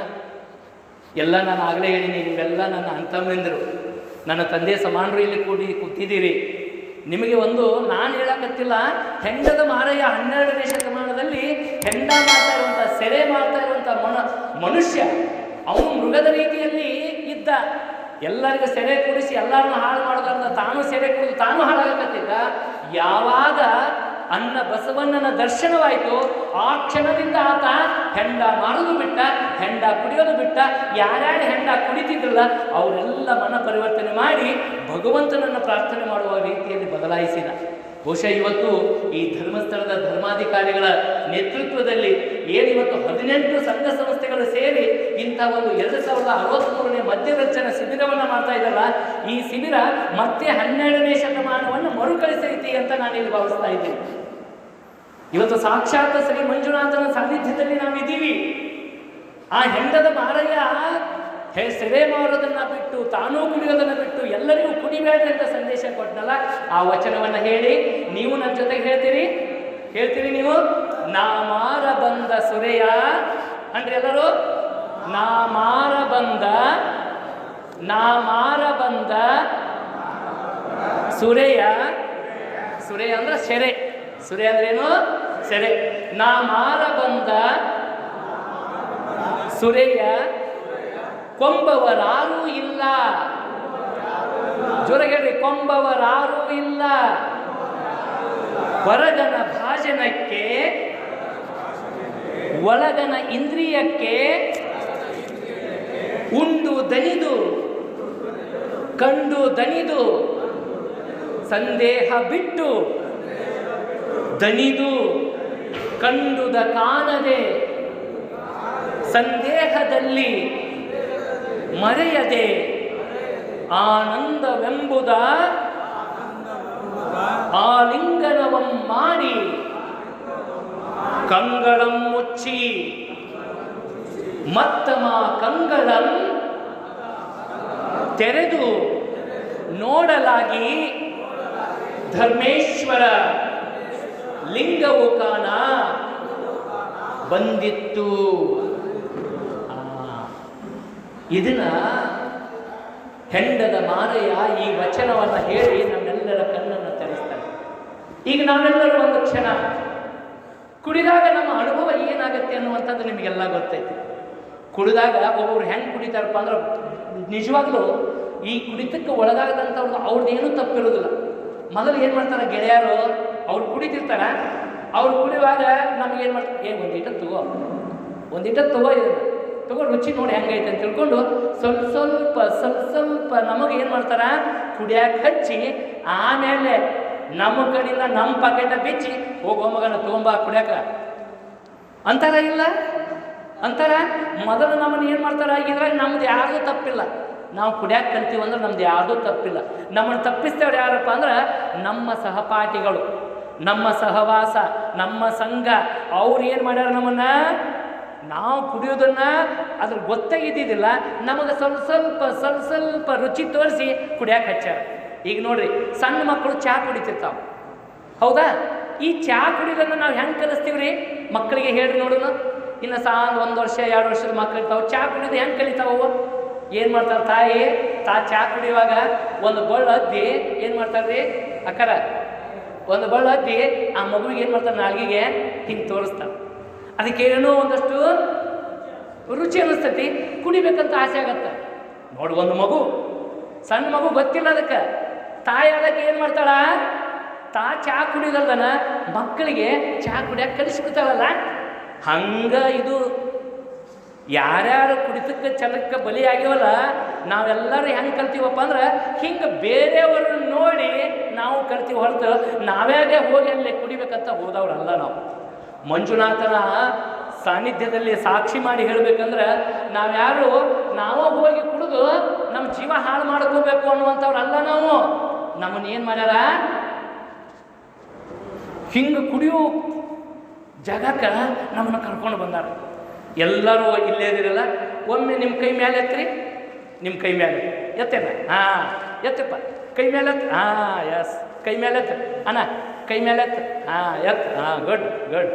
Speaker 2: ಎಲ್ಲ ನಾನು ಆಗಲೇ ಹೇಳಿನಿ, ನೀವೆಲ್ಲ ನನ್ನ ಅಂತಮ್ಮೆಂದರು, ನನ್ನ ತಂದೆ ಸಮಾನರು ಇಲ್ಲಿ ಕೂತಿದ್ದೀರಿ. ನಿಮಗೆ ಒಂದು ನಾನು ಹೇಳಕತ್ತಿಲ್ಲ, ಹೆಂಡದ ಮಾರಯ್ಯ 12ನೇ ಶತಮಾನದಲ್ಲಿ ಹೆಂಡ ಮಾಡ್ತಾ ಇರುವಂಥ, ಸೆರೆ ಮಾಡ್ತಾ ಇರುವಂಥ ಮನುಷ್ಯ ಅವನು ಮೃಗದ ರೀತಿಯಲ್ಲಿ ಇದ್ದ. ಎಲ್ಲರಿಗೂ ಸೆರೆ ಕುಡಿಸಿ ಎಲ್ಲರನ್ನು ಹಾಳು ಮಾಡೋದ್ರಿಂದ ತಾನು ಸೆರೆ ಕುಡಿದು ತಾನು ಹಾಳಾಗಕತ್ತಿದ್ದ. ಯಾವಾಗ ಅನ್ನ ಬಸವಣ್ಣನ ದರ್ಶನವಾಯಿತು ಆ ಕ್ಷಣದಿಂದ ಆತ ಹೆಂಡ ಮಾಡೋದು ಬಿಟ್ಟ, ಹೆಂಡ ಕುಡಿಯೋದು ಬಿಟ್ಟ. ಯಾರ್ಯಾರು ಹೆಂಡ ಕುಡಿತಿದ್ರಲ್ಲ ಅವರೆಲ್ಲ ಮನ ಪರಿವರ್ತನೆ ಮಾಡಿ ಭಗವಂತನನ್ನು ಪ್ರಾರ್ಥನೆ ಮಾಡುವ ರೀತಿಯಲ್ಲಿ ಬದಲಾಯಿಸಿದ. ಬಹುಶಃ ಇವತ್ತು ಈ ಧರ್ಮಸ್ಥಳದ ಧರ್ಮಾಧಿಕಾರಿಗಳ ನೇತೃತ್ವದಲ್ಲಿ ಏನಿವತ್ತು 18 ಸಂಘ ಸಂಸ್ಥೆಗಳು ಸೇರಿ ಇಂಥ ಒಂದು 2063ನೇ ಮಧ್ಯದರ್ಶನ ಶಿಬಿರವನ್ನು ಮಾಡ್ತಾ ಇದ್ದಲ್ಲ, ಈ ಶಿಬಿರ ಮತ್ತೆ 12ನೇ ಶತಮಾನವನ್ನು ಮರುಕಳಿಸೈತಿ ಅಂತ ನಾನು ಇಲ್ಲಿ ಭಾವಿಸ್ತಾ ಇದ್ದೀನಿ. ಇವತ್ತು ಸಾಕ್ಷಾತ್ ಶ್ರೀ ಮಂಜುನಾಥನ ಸಾನ್ನಿಧ್ಯದಲ್ಲಿ ನಾವಿದ್ದೀವಿ. ಆ ಹೆಂಡದ ಮಾರಯ್ಯ ಸೆರೆ ಮಾಡೋದನ್ನು ಬಿಟ್ಟು ತಾನೂ ಕುಡಿಯೋದನ್ನು ಬಿಟ್ಟು ಎಲ್ಲರಿಗೂ ಕುಡಿಬೇಡ್ರಿ ಅಂತ ಸಂದೇಶ ಕೊಟ್ಟನಲ್ಲ, ಆ ವಚನವನ್ನು ಹೇಳಿ ನೀವು ನನ್ನ ಜೊತೆಗೆ ಹೇಳ್ತೀರಿ ನೀವು? ನಾ ಮಾರ ಬಂದ ಸುರೆಯ ಅಂದ್ರೆ ಎಲ್ಲರೂ ನಾ ಮಾರ ಬಂದ ಸುರೆಯ ಅಂದ್ರೆ ಸೆರೆ ಅಂದ್ರೇನು? ಸೆರೆ. ನಾ ಮಾರ ಬಂದ ಸುರೆಯ ಕೊಂಬವರಾರೂ ಇಲ್ಲ. ಜೋರಾಗಿ ಹೇಳ್ರಿ, ಕೊಂಬವರಾರೂ ಇಲ್ಲ. ಹೊರಗನ ಭಾಜನಕ್ಕೆ ಒಳಗನ ಇಂದ್ರಿಯಕ್ಕೆ ಉಂಡು ದಣಿದು ಕಂಡು ದಣಿದು ಸಂದೇಹ ಬಿಟ್ಟು ದಣಿದು ಕಂಡುದ ಕಾಣದೆ ಸಂದೇಹದಲ್ಲಿ ಮರೆಯದೆ ಆನಂದವೆಂಬುದ ಆಲಿಂಗನವಂ ಮಾಡಿ ಕಂಗಳಂ ಮುಚ್ಚಿ ಮತ್ತಮ ಕಂಗಳಂ ತೆರೆದು ನೋಡಲಾಗಿ ಧರ್ಮೇಶ್ವರ ಲಿಂಗವು ಕಾಣ ಬಂದಿತ್ತು. ಇದನ್ನ ಹೆಂಡದ ಮಾರಯ್ಯ ಈ ವಚನವನ್ನು ಹೇಳಿ ನಮ್ಮೆಲ್ಲರ ಕಣ್ಣನ್ನು ತೆರೆಸ್ತಾರೆ. ಈಗ ನಾವೆಲ್ಲರೂ ಒಂದು ಕ್ಷಣ ಕುಡಿದಾಗ ನಮ್ಮ ಅನುಭವ ಏನಾಗುತ್ತೆ ಅನ್ನುವಂಥದ್ದು ನಿಮಗೆಲ್ಲ ಗೊತ್ತೈತಿ. ಕುಡಿದಾಗ ಒಬ್ಬೊಬ್ರು ಹೆಂಗೆ ಕುಡಿತಾರಪ್ಪ ಅಂದ್ರೆ ನಿಜವಾಗ್ಲೂ ಈ ಕುಡಿತಕ್ಕೆ ಒಳಗಾಗದಂಥವ್ರು ಅವ್ರದ್ದೇನೂ ತಪ್ಪಿರೋದಿಲ್ಲ. ಮೊದಲು ಏನು ಮಾಡ್ತಾರೆ ಗೆಳೆಯರು, ಅವ್ರು ಕುಡಿತಿರ್ತಾರ, ಅವ್ರು ಕುಡಿಯುವಾಗ ನಮಗೇನು ಮಾಡ್ತಾರೆ, ಒಂದಿಟ ತಗೋ ಇದನ್ನು ತಗೋ ರುಚಿ ನೋಡಿ ಹೆಂಗೈತೆ ಅಂತ ತಿಳ್ಕೊಂಡು ಸ್ವಲ್ಪ ನಮಗೆ ಏನು ಮಾಡ್ತಾರ ಕುಡಿಯಾಕೆ ಹಚ್ಚಿ ಆಮೇಲೆ ನಮ್ಮ ಕಡೆಯಿಂದ ನಮ್ಮ ಪಾಕೆಟ ಬಿಚ್ಚಿ ಹೋಗೋ ಮಗನ ತೊಗೊಂಬ ಕುಡಿಯಾಕ ಅಂತಾರ ಇಲ್ಲ ಅಂತಾರ. ಮೊದಲು ನಮ್ಮನ್ನು ಏನು ಮಾಡ್ತಾರ, ಇದ್ರಾಗ ನಮ್ದು ಯಾರ್ದು ತಪ್ಪಿಲ್ಲ. ನಾವು ಕುಡಿಯಾಕೆ ಕಲ್ತೀವಿ ಅಂದ್ರೆ ನಮ್ದು ಯಾರ್ದು ತಪ್ಪಿಲ್ಲ. ನಮ್ಮನ್ನು ತಪ್ಪಿಸ್ತೇವ್ರು ಯಾರಪ್ಪ ಅಂದ್ರೆ ನಮ್ಮ ಸಹಪಾಠಿಗಳು, ನಮ್ಮ ಸಹವಾಸ, ನಮ್ಮ ಸಂಘ. ಅವ್ರು ಏನು ಮಾಡ್ಯಾರ ನಮ್ಮನ್ನು, ನಾವು ಕುಡಿಯೋದನ್ನ ಅದ್ರ ಗೊತ್ತಾಗಿದ್ದಿದ್ದಿಲ್ಲ, ನಮಗೆ ಸ್ವಲ್ಪ ರುಚಿ ತೋರಿಸಿ ಕುಡಿಯಾಕೆ ಹಚ್ಚಾರ. ಈಗ ನೋಡ್ರಿ, ಸಣ್ಣ ಮಕ್ಕಳು ಚಹಾ ಕುಡಿತಿರ್ತಾವ, ಹೌದಾ? ಈ ಚಹಾ ಕುಡಿಯೋದನ್ನು ನಾವು ಹೆಂಗೆ ಕಲಿಸ್ತೀವಿ ರೀ ಮಕ್ಕಳಿಗೆ? ಹೇಳ್ರಿ ನೋಡೋಣ. ಇನ್ನು 1 ವರ್ಷ 2 ವರ್ಷದ ಮಕ್ಕಳು ಇರ್ತಾವೆ, ಚಹಾ ಕುಡಿಯೋದು ಹೆಂಗೆ ಕಲಿತಾವು? ಏನು ಮಾಡ್ತಾರೆ, ತಾ ಚಹಾ ಕುಡಿಯುವಾಗ ಒಂದು ಬಳ್ಳ ಅದ್ದಿ ಏನು ಮಾಡ್ತಾರೆ ರೀ ಅಕ್ಕರ, ಒಂದು ಬಳ್ಳ ಅದ್ದಿ ಆ ಮಗುವಿಗೆ ಏನು ಮಾಡ್ತಾರೆ ನಾಲ್ಗಿಗೆ ಹಿಂಗೆ ತೋರಿಸ್ತಾರೆ. ಅದಕ್ಕೆ ಏನೋ ಒಂದಷ್ಟು ರುಚಿ ಅನ್ನಿಸ್ತೈತಿ, ಕುಡಿಬೇಕಂತ ಆಸೆ ಆಗತ್ತೆ. ನೋಡಿ, ಒಂದು ಮಗು, ಸಣ್ಣ ಮಗು ಗೊತ್ತಿಲ್ಲ ಅದಕ್ಕೆ, ತಾಯಿ ಅದಕ್ಕೆ ಏನು ಮಾಡ್ತಾಳ, ಚಹಾ ಕುಡಿಯೋದಲ್ದನ ಮಕ್ಕಳಿಗೆ ಚಹಾ ಕುಡಿಯೋಕೆ ಕಲಿಸ್ಬಿಡ್ತಾಳಲ್ಲ. ಹಂಗೆ ಇದು ಯಾರ್ಯಾರು ಕುಡಿತಕ್ಕೆ ಚಲಕ್ಕೆ ಬಲಿ ಆಗ್ಯವಲ್ಲ, ನಾವೆಲ್ಲರೂ ಹೆಂಗೆ ಕಲ್ತೀವಪ್ಪ ಅಂದ್ರೆ ಹಿಂಗೆ ಬೇರೆಯವ್ರನ್ನ ನೋಡಿ ನಾವು ಕಲ್ತೀವಿ ಹೊರತು ನಾವ್ಯಾಗೆ ಹೋಗಿ ಅಲ್ಲಿ ಕುಡಿಬೇಕಂತ ಹೋದವ್ರಲ್ಲ ನಾವು. ಮಂಜುನಾಥನ ಸಾನ್ನಿಧ್ಯದಲ್ಲಿ ಸಾಕ್ಷಿ ಮಾಡಿ ಹೇಳಬೇಕಂದ್ರೆ ನಾವ್ಯಾರು ಹೋಗಿ ಕುಡಿದು ನಮ್ಮ ಜೀವ ಹಾಳು ಮಾಡ್ಕೋಬೇಕು ಅನ್ನುವಂಥವ್ರಲ್ಲ ನಾವು. ನಮ್ಮನ್ನೇನು ಮಾಡ್ಯಾರ, ಹಿಂಗೆ ಕುಡಿಯೋ ಜಾಗಕ್ಕೆ ನಮ್ಮನ್ನು ಕರ್ಕೊಂಡು ಬಂದಾರ. ಎಲ್ಲರೂ ಇಲ್ಲೇ ಇದಿರಲ್ಲ, ಒಮ್ಮೆ ನಿಮ್ಮ ಕೈ ಮೇಲೆ ಎತ್ತಿರಿ, ನಿಮ್ಮ ಕೈ ಮೇಲೆ ಎತ್ತೇನ, ಹಾಂ ಎತ್ತಪ್ಪ, ಕೈ ಮೇಲೆ ಎತ್ತು, ಹಾಂ ಎಸ್, ಕೈ ಮೇಲೆ ಎತ್ತು ಅಣ್ಣ, ಕೈ ಮೇಲೆ ಎತ್ತು, ಹಾಂ ಎತ್ತು, ಹಾಂ ಗುಡ್,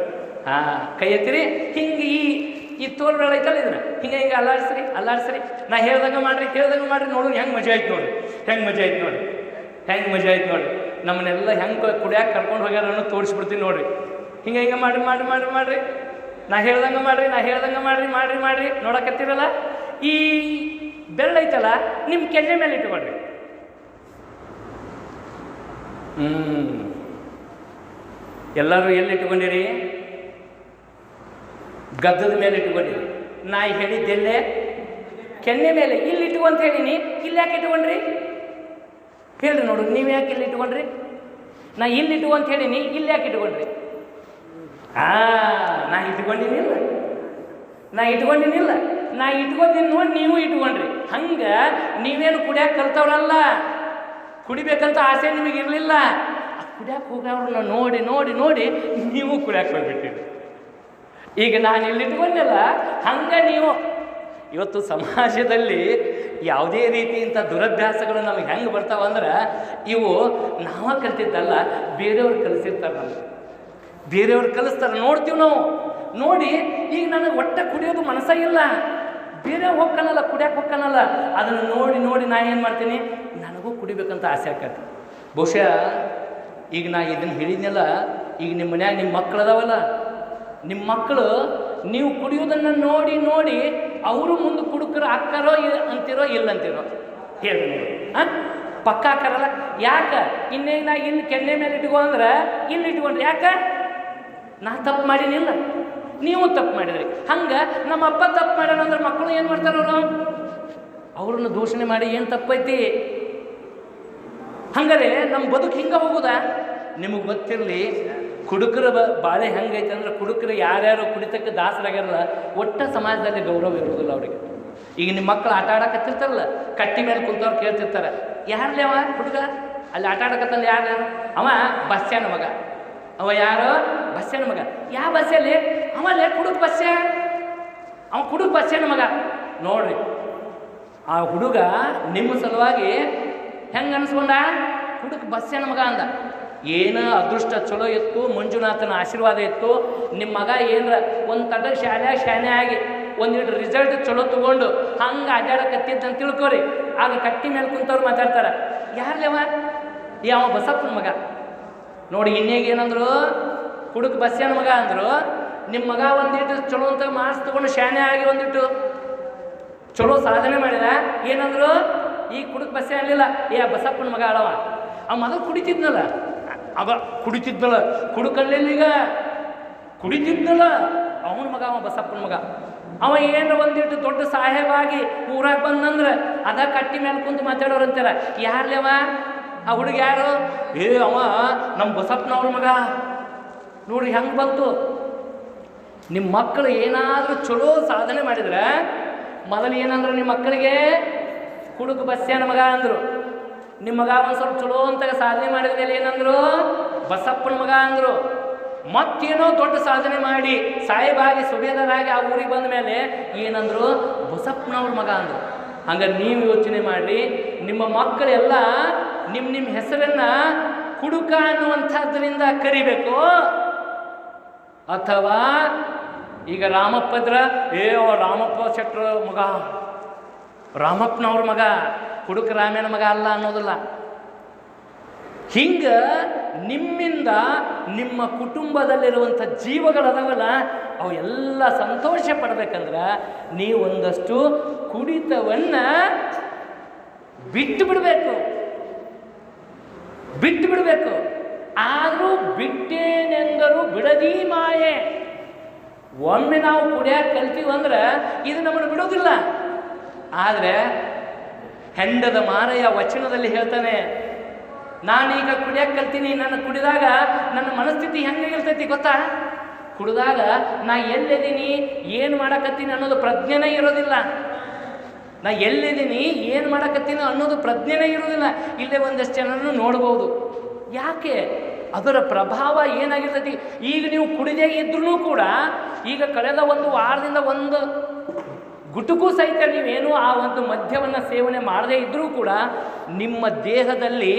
Speaker 2: ಹಾಂ ಕೈ ಎತ್ತಿರಿ. ಹಿಂಗೆ ಈ ತೋರ್ಬೇಡ ಐತಲ್ಲ ಇದನ್ನ ಹಿಂಗೆ ಅಲ್ಲಾಡಿಸ್ರಿ. ನಾ ಹೇಳ್ದಂಗೆ ಮಾಡ್ರಿ ನೋಡು ಹೆಂಗೆ ಮಜಾ ಆಯ್ತು ನೋಡಿ. ನಮ್ಮನ್ನೆಲ್ಲ ಹೆಂಗೆ ಕುಡಿಯಾಕೆ ಕರ್ಕೊಂಡು ಹೋಗ್ಯಾರ ಅನ್ನೋ ತೋರಿಸ್ಬಿಡ್ತೀನಿ ನೋಡ್ರಿ. ಹಿಂಗೆ ಮಾಡ್ರಿ. ನಾ ಹೇಳ್ದಂಗೆ ಮಾಡ್ರಿ. ನೋಡಕತ್ತೀರಲ್ಲ, ಈ ಬೆರಳೈತಲ್ಲ ನಿಮ್ಮ ಕೆನ್ನೆ ಮೇಲೆ ಇಟ್ಕೊಳ್ರಿ. ಎಲ್ಲರೂ ಎಲ್ಲಿ ಇಟ್ಕೊಂಡಿರಿ? ಗದ್ದದ ಮೇಲೆ ಇಟ್ಕೊಂಡಿರಿ. ನಾ ಹೇಳಿದ್ದೆಲ್ಲೇ ಕೆನ್ನೆ ಮೇಲೆ. ಇಲ್ಲಿ ಇಟ್ಕೊ ಅಂತ ಹೇಳೀನಿ, ಇಲ್ಲಿ ಯಾಕೆ ಇಟ್ಕೊಂಡ್ರಿ ಹೇಳ್ರಿ ನೋಡು. ನೀವು ಯಾಕೆ ಇಲ್ಲಿ ಇಟ್ಕೊಂಡ್ರಿ? ನಾ ಇಲ್ಲಿ ಇಟ್ಕೊ ಅಂತ ಹೇಳೀನಿ, ಇಲ್ಲಿ ಯಾಕೆ ಇಟ್ಕೊಂಡ್ರಿ? ನಾ ಇಟ್ಕೊಂಡಿನಿಲ್ಲ ನೋಡಿ ನೀವು ಇಟ್ಕೊಂಡ್ರಿ. ಹಂಗೆ ನೀವೇನು ಕುಡಿಯಾಕೆ ಕಲ್ತವ್ರಲ್ಲ, ಕುಡಿಬೇಕಂತ ಆಸೆ ನಿಮಗೆ ಇರಲಿಲ್ಲ. ಕುಡಿಯಾಕೆ ಹೋಗವ್ರನ್ನ ನೋಡಿ ನೀವು ಕುಡಿಯಾಕೆ ಹೋಗ್ಬಿಟ್ಟಿರಿ. ಈಗ ನಾನು ಇಲ್ಲಿ ಇಟ್ಕೊಂಡಲ್ಲ, ಹಂಗೆ ನೀವು ಇವತ್ತು ಸಮಾಜದಲ್ಲಿ ಯಾವುದೇ ರೀತಿ ಇಂಥ ದುರಭ್ಯಾಸಗಳು ನಮಗೆ ಹೆಂಗೆ ಬರ್ತಾವಂದ್ರೆ ಇವು ನಾವು ಕಲ್ತಿದ್ದಲ್ಲ, ಬೇರೆಯವ್ರು ಕಲಿಸಿರ್ತಾರೆ. ನಮಗೆ ಬೇರೆಯವ್ರು ಕಲಿಸ್ತಾರೆ, ನೋಡ್ತೀವಿ ನಾವು. ನೋಡಿ ಈಗ ನನಗೆ ಒಟ್ಟೆ ಕುಡಿಯೋದು ಮನಸ್ಸ ಇಲ್ಲ, ಬೇರೆ ಹೋಗ್ಕನಲ್ಲ, ಕುಡಿಯೋಕೆ ಹೋಗ್ಕನಲ್ಲ, ಅದನ್ನು ನೋಡಿ ನೋಡಿ ನಾ ಏನು ಮಾಡ್ತೀನಿ, ನನಗೂ ಕುಡಿಬೇಕಂತ ಆಸೆ ಆಕತಿ. ಬಹುಶಃ ಈಗ ನಾ ಇದನ್ನು ಹೇಳಿದ್ನಲ್ಲ, ಈಗ ನಿಮ್ಮ ಮನ್ಯಾಗ ನಿಮ್ಮ ಮಕ್ಕಳು ಅದಾವಲ್ಲ, ನಿಮ್ಮ ಮಕ್ಕಳು ನೀವು ಕುಡಿಯೋದನ್ನು ನೋಡಿ ನೋಡಿ ಅವರು ಮುಂದೆ ಕುಡುಕರು ಹಾಕ್ತಾರೋ ಅಂತಿರೋ ಇಲ್ಲಂತಿರೋ ಹೇಳಿ ನೀವು. ಹಾಂ, ಪಕ್ಕ ಹಾಕಾರಲ್ಲ. ಯಾಕೆ ಇನ್ನೇನು ನಾ ಇಲ್ಲಿ ಕೆನ್ನೆ ಮೇಲೆ ಇಟ್ಕೊ ಅಂದ್ರೆ ಇಲ್ಲಿ ಇಟ್ಕೊಂಡ್ರಿ, ಯಾಕೆ ನಾ ತಪ್ಪು ಮಾಡೀನಿಲ್ಲ, ನೀವು ತಪ್ಪು ಮಾಡಿದ್ರಿ. ಹಂಗೆ ನಮ್ಮ ಅಪ್ಪ ತಪ್ಪು ಮಾಡ್ಯಾನ ಅಂದ್ರೆ ಮಕ್ಕಳು ಏನು ಮಾಡ್ತಾರೆ, ಅವ್ರನ್ನ ದೂಷಣೆ ಮಾಡಿ ಏನು ತಪ್ಪೈತಿ. ಹಂಗಾರೆ ನಮ್ಮ ಬದುಕು ಹಿಂಗೆ ಹೋಗುದಾ? ನಿಮಗೆ ಗೊತ್ತಿರಲಿ, ಕುಡುಕರ ಬಾಳೆ ಹೆಂಗೈತೆ ಅಂದ್ರೆ, ಕುಡುಕರು ಯಾರ್ಯಾರು ಕುಡಿತಕ್ಕೆ ದಾಸರಾಗ್ಯಾರಲ್ಲ, ಒಟ್ಟ ಸಮಾಜದಲ್ಲಿ ಗೌರವ ಇರೋದಿಲ್ಲ ಅವರಿಗೆ. ಈಗ ನಿಮ್ಮ ಮಕ್ಕಳು ಆಟ ಆಡಕತ್ತಿರ್ತಾರಲ್ಲ, ಕಟ್ಟಿ ಮೇಲೆ ಕುಂತವ್ರು ಕೇಳ್ತಿರ್ತಾರೆ, ಯಾರಲ್ಲೇ ಅವ ಹುಡುಗ ಅಲ್ಲಿ ಆಟ ಆಡಕತ್ತಲ್ಲ, ಯಾರು ಅವ? ಬಸ್ಸ್ಯಾನ ಮಗ. ಅವ ಯಾರು? ಬಸ್ಸ್ಯಾನ ಮಗ. ಯಾವ ಬಸ್ಸಲ್ಲಿ? ಅವಲ್ಲೇ ಕುಡುಕ್ ಬಸ್ಸ್ಯ, ಅವ ಕುಡುಕ್ ಬಸ್ಸ್ಯಾನ ಮಗ. ನೋಡ್ರಿ, ಆ ಹುಡುಗ ನಿಮ್ಮ ಸಲುವಾಗಿ ಹೆಂಗೆ ಅನಿಸ್ಕೊಂಡ? ಕುಡುಕ್ ಬಸ್ಸ್ಯಾನ ಮಗ ಅಂದ. ಏನು ಅದೃಷ್ಟ ಚಲೋ ಇತ್ತು, ಮಂಜುನಾಥನ ಆಶೀರ್ವಾದ ಇತ್ತು, ನಿಮ್ಮ ಮಗ ಏನರ ಒಂದು ತಡ ಶಾನೆ ಆಗಿ ಒಂದಿಟ್ಟು ರಿಸಲ್ಟ್ ಚಲೋ ತೊಗೊಂಡು ಹಂಗೆ ಅಡ್ಡಾಡಕತ್ತಿದ್ದಂತ ತಿಳ್ಕೊರಿ. ಆಗ ಕಟ್ಟಿ ಮೇಲೆ ಕುಂತವ್ರು ಮಾತಾಡ್ತಾರೆ, ಯಾರ್ಲೇವ? ಯಾವ ಬಸಪ್ಪನ ಮಗ. ನೋಡಿ ಇನ್ನೇಗ ಏನಂದ್ರು, ಕುಡುಕ್ ಬಸ್ಸ್ಯಾನ ಮಗ ಅಂದರು. ನಿಮ್ಮ ಮಗ ಒಂದಿಟ್ಟು ಚಲೋ ಅಂತ ಮಾರ್ಕ್ಸ್ ತೊಗೊಂಡು ಶಾನೆ ಆಗಿ ಒಂದಿಟ್ಟು ಚಲೋ ಸಾಧನೆ ಮಾಡಿದ, ಏನಂದ್ರು? ಈ ಕುಡುಕ್ ಬಸ್ಸೇ ಅಲ್ಲಿಲ್ಲ, ಬಸಪ್ಪನ ಮಗ ಅಳವ. ಆ ಮೊದಲು ಕುಡಿತಿದ್ನಲ್ಲ, ಕುಡುಕಲ್ಲಿಗ ಕುಡಿತಿದ್ನಲ್ಲ, ಅವನ ಮಗ ಅವ ಬಸಪ್ಪನ ಮಗ. ಅವ ಏನು ಒಂದಿಟ್ಟು ದೊಡ್ಡ ಸಾಹೇಬಾಗಿ ಊರಾಗ ಬಂದಂದ್ರೆ ಅದ ಕಟ್ಟಿ ಮೇಲೆ ಕುಂತು ಮಾತಾಡೋರು ಅಂತಾರ, ಯಾರ್ಲೇವ? ಆ ಹುಡುಗ ಯಾರು? ಅವ ನಮ್ಮ ಬಸಪ್ಪನವ್ರ ಮಗ. ನೋಡ್ರಿ ಹೆಂಗೆ ಬಂತು. ನಿಮ್ಮ ಮಕ್ಕಳು ಏನಾದರೂ ಚಲೋ ಸಾಧನೆ ಮಾಡಿದ್ರೆ ಮೊದಲು ಏನಂದ್ರು, ನಿಮ್ಮ ಮಕ್ಕಳಿಗೆ ಕುಡುಕು ಬಸ್ಸ್ಯಾನ ಮಗ ಅಂದರು. ನಿಮ್ಮ ಮಗ ಒಂದು ಸ್ವಲ್ಪ ಚಲೋ ಅಂತ ಸಾಧನೆ ಮಾಡಿದ ಮೇಲೆ ಏನಂದ್ರು? ಬಸಪ್ಪನ ಮಗ ಅಂದರು. ಮತ್ತೇನೋ ದೊಡ್ಡ ಸಾಧನೆ ಮಾಡಿ ಸಾಹೇಬಾಗಿ ಸುಬೇದಾರಾಗಿ ಆ ಊರಿಗೆ ಬಂದ ಮೇಲೆ ಏನಂದ್ರು? ಬಸಪ್ಪನವ್ರ ಮಗ ಅಂದರು. ಹಂಗೆ ನೀವು ಯೋಚನೆ ಮಾಡಿರಿ, ನಿಮ್ಮ ಮಕ್ಕಳೆಲ್ಲ ನಿಮ್ಮ ಹೆಸರನ್ನು ಕುಡುಕ ಅನ್ನುವಂಥದ್ರಿಂದ ಕರಿಬೇಕು, ಅಥವಾ ಈಗ ರಾಮಪ್ಪದ್ರ ರಾಮಪ್ಪ ಶೆಟ್ರ ಮಗ, ರಾಮಪ್ಪನವ್ರ ಮಗ, ಕುಡುಕ ರಾಮೇನ ಮಗ ಅಲ್ಲ ಅನ್ನೋದಿಲ್ಲ. ಹಿಂಗೆ ನಿಮ್ಮಿಂದ ನಿಮ್ಮ ಕುಟುಂಬದಲ್ಲಿರುವಂಥ ಜೀವಗಳದಾವಲ್ಲ, ಅವು ಎಲ್ಲ ಸಂತೋಷ ಪಡ್ಬೇಕಂದ್ರೆ ನೀವು ಒಂದಷ್ಟು ಕುಡಿತವನ್ನು ಬಿಟ್ಟು ಬಿಡಬೇಕು. ಆದರೂ ಬಿಟ್ಟೇನೆಂದರೂ ಬಿಡದಿ ಮಾಯೆ. ಒಮ್ಮೆ ನಾವು ಕುಡಿಯಕ್ಕೆ ಕಲ್ತೀವಂದ್ರೆ ಇದು ನಮ್ಮನ್ನು ಬಿಡೋದಿಲ್ಲ. ಆದರೆ ಹೆಂಡದ ಮಾರಯ್ಯ ವಚನದಲ್ಲಿ ಹೇಳ್ತಾನೆ, ನಾನೀಗ ಕುಡಿಯಕ್ಕೆ ಕಲ್ತೀನಿ, ನಾನು ಕುಡಿದಾಗ ನನ್ನ ಮನಸ್ಥಿತಿ ಹೆಂಗಾಗಿರ್ತೈತಿ ಗೊತ್ತಾ? ಕುಡಿದಾಗ ನಾ ಎಲ್ಲಿದ್ದೀನಿ, ಏನು ಮಾಡಕತ್ತೀನಿ ಅನ್ನೋದು ಪ್ರಜ್ಞೆನೇ ಇರೋದಿಲ್ಲ. ನಾ ಎಲ್ಲಿದ್ದೀನಿ, ಏನು ಮಾಡಕತ್ತೀನಿ ಅನ್ನೋದು ಪ್ರಜ್ಞೆನೇ ಇರೋದಿಲ್ಲ. ಇಲ್ಲೇ ಒಂದಷ್ಟು ಜನರನ್ನು ನೋಡ್ಬೋದು. ಯಾಕೆ? ಅದರ ಪ್ರಭಾವ ಏನಾಗಿರ್ತೈತಿ. ಈಗ ನೀವು ಕುಡಿದೇ ಇದ್ರೂ ಕೂಡ, ಈಗ ಕಳೆದ ಒಂದು ವಾರದಿಂದ ಒಂದು ಗುಟುಕು ಸಹಿತ ನೀವೇನು ಆ ಒಂದು ಮದ್ಯವನ್ನು ಸೇವನೆ ಮಾಡದೇ ಇದ್ದರೂ ಕೂಡ ನಿಮ್ಮ ದೇಹದಲ್ಲಿ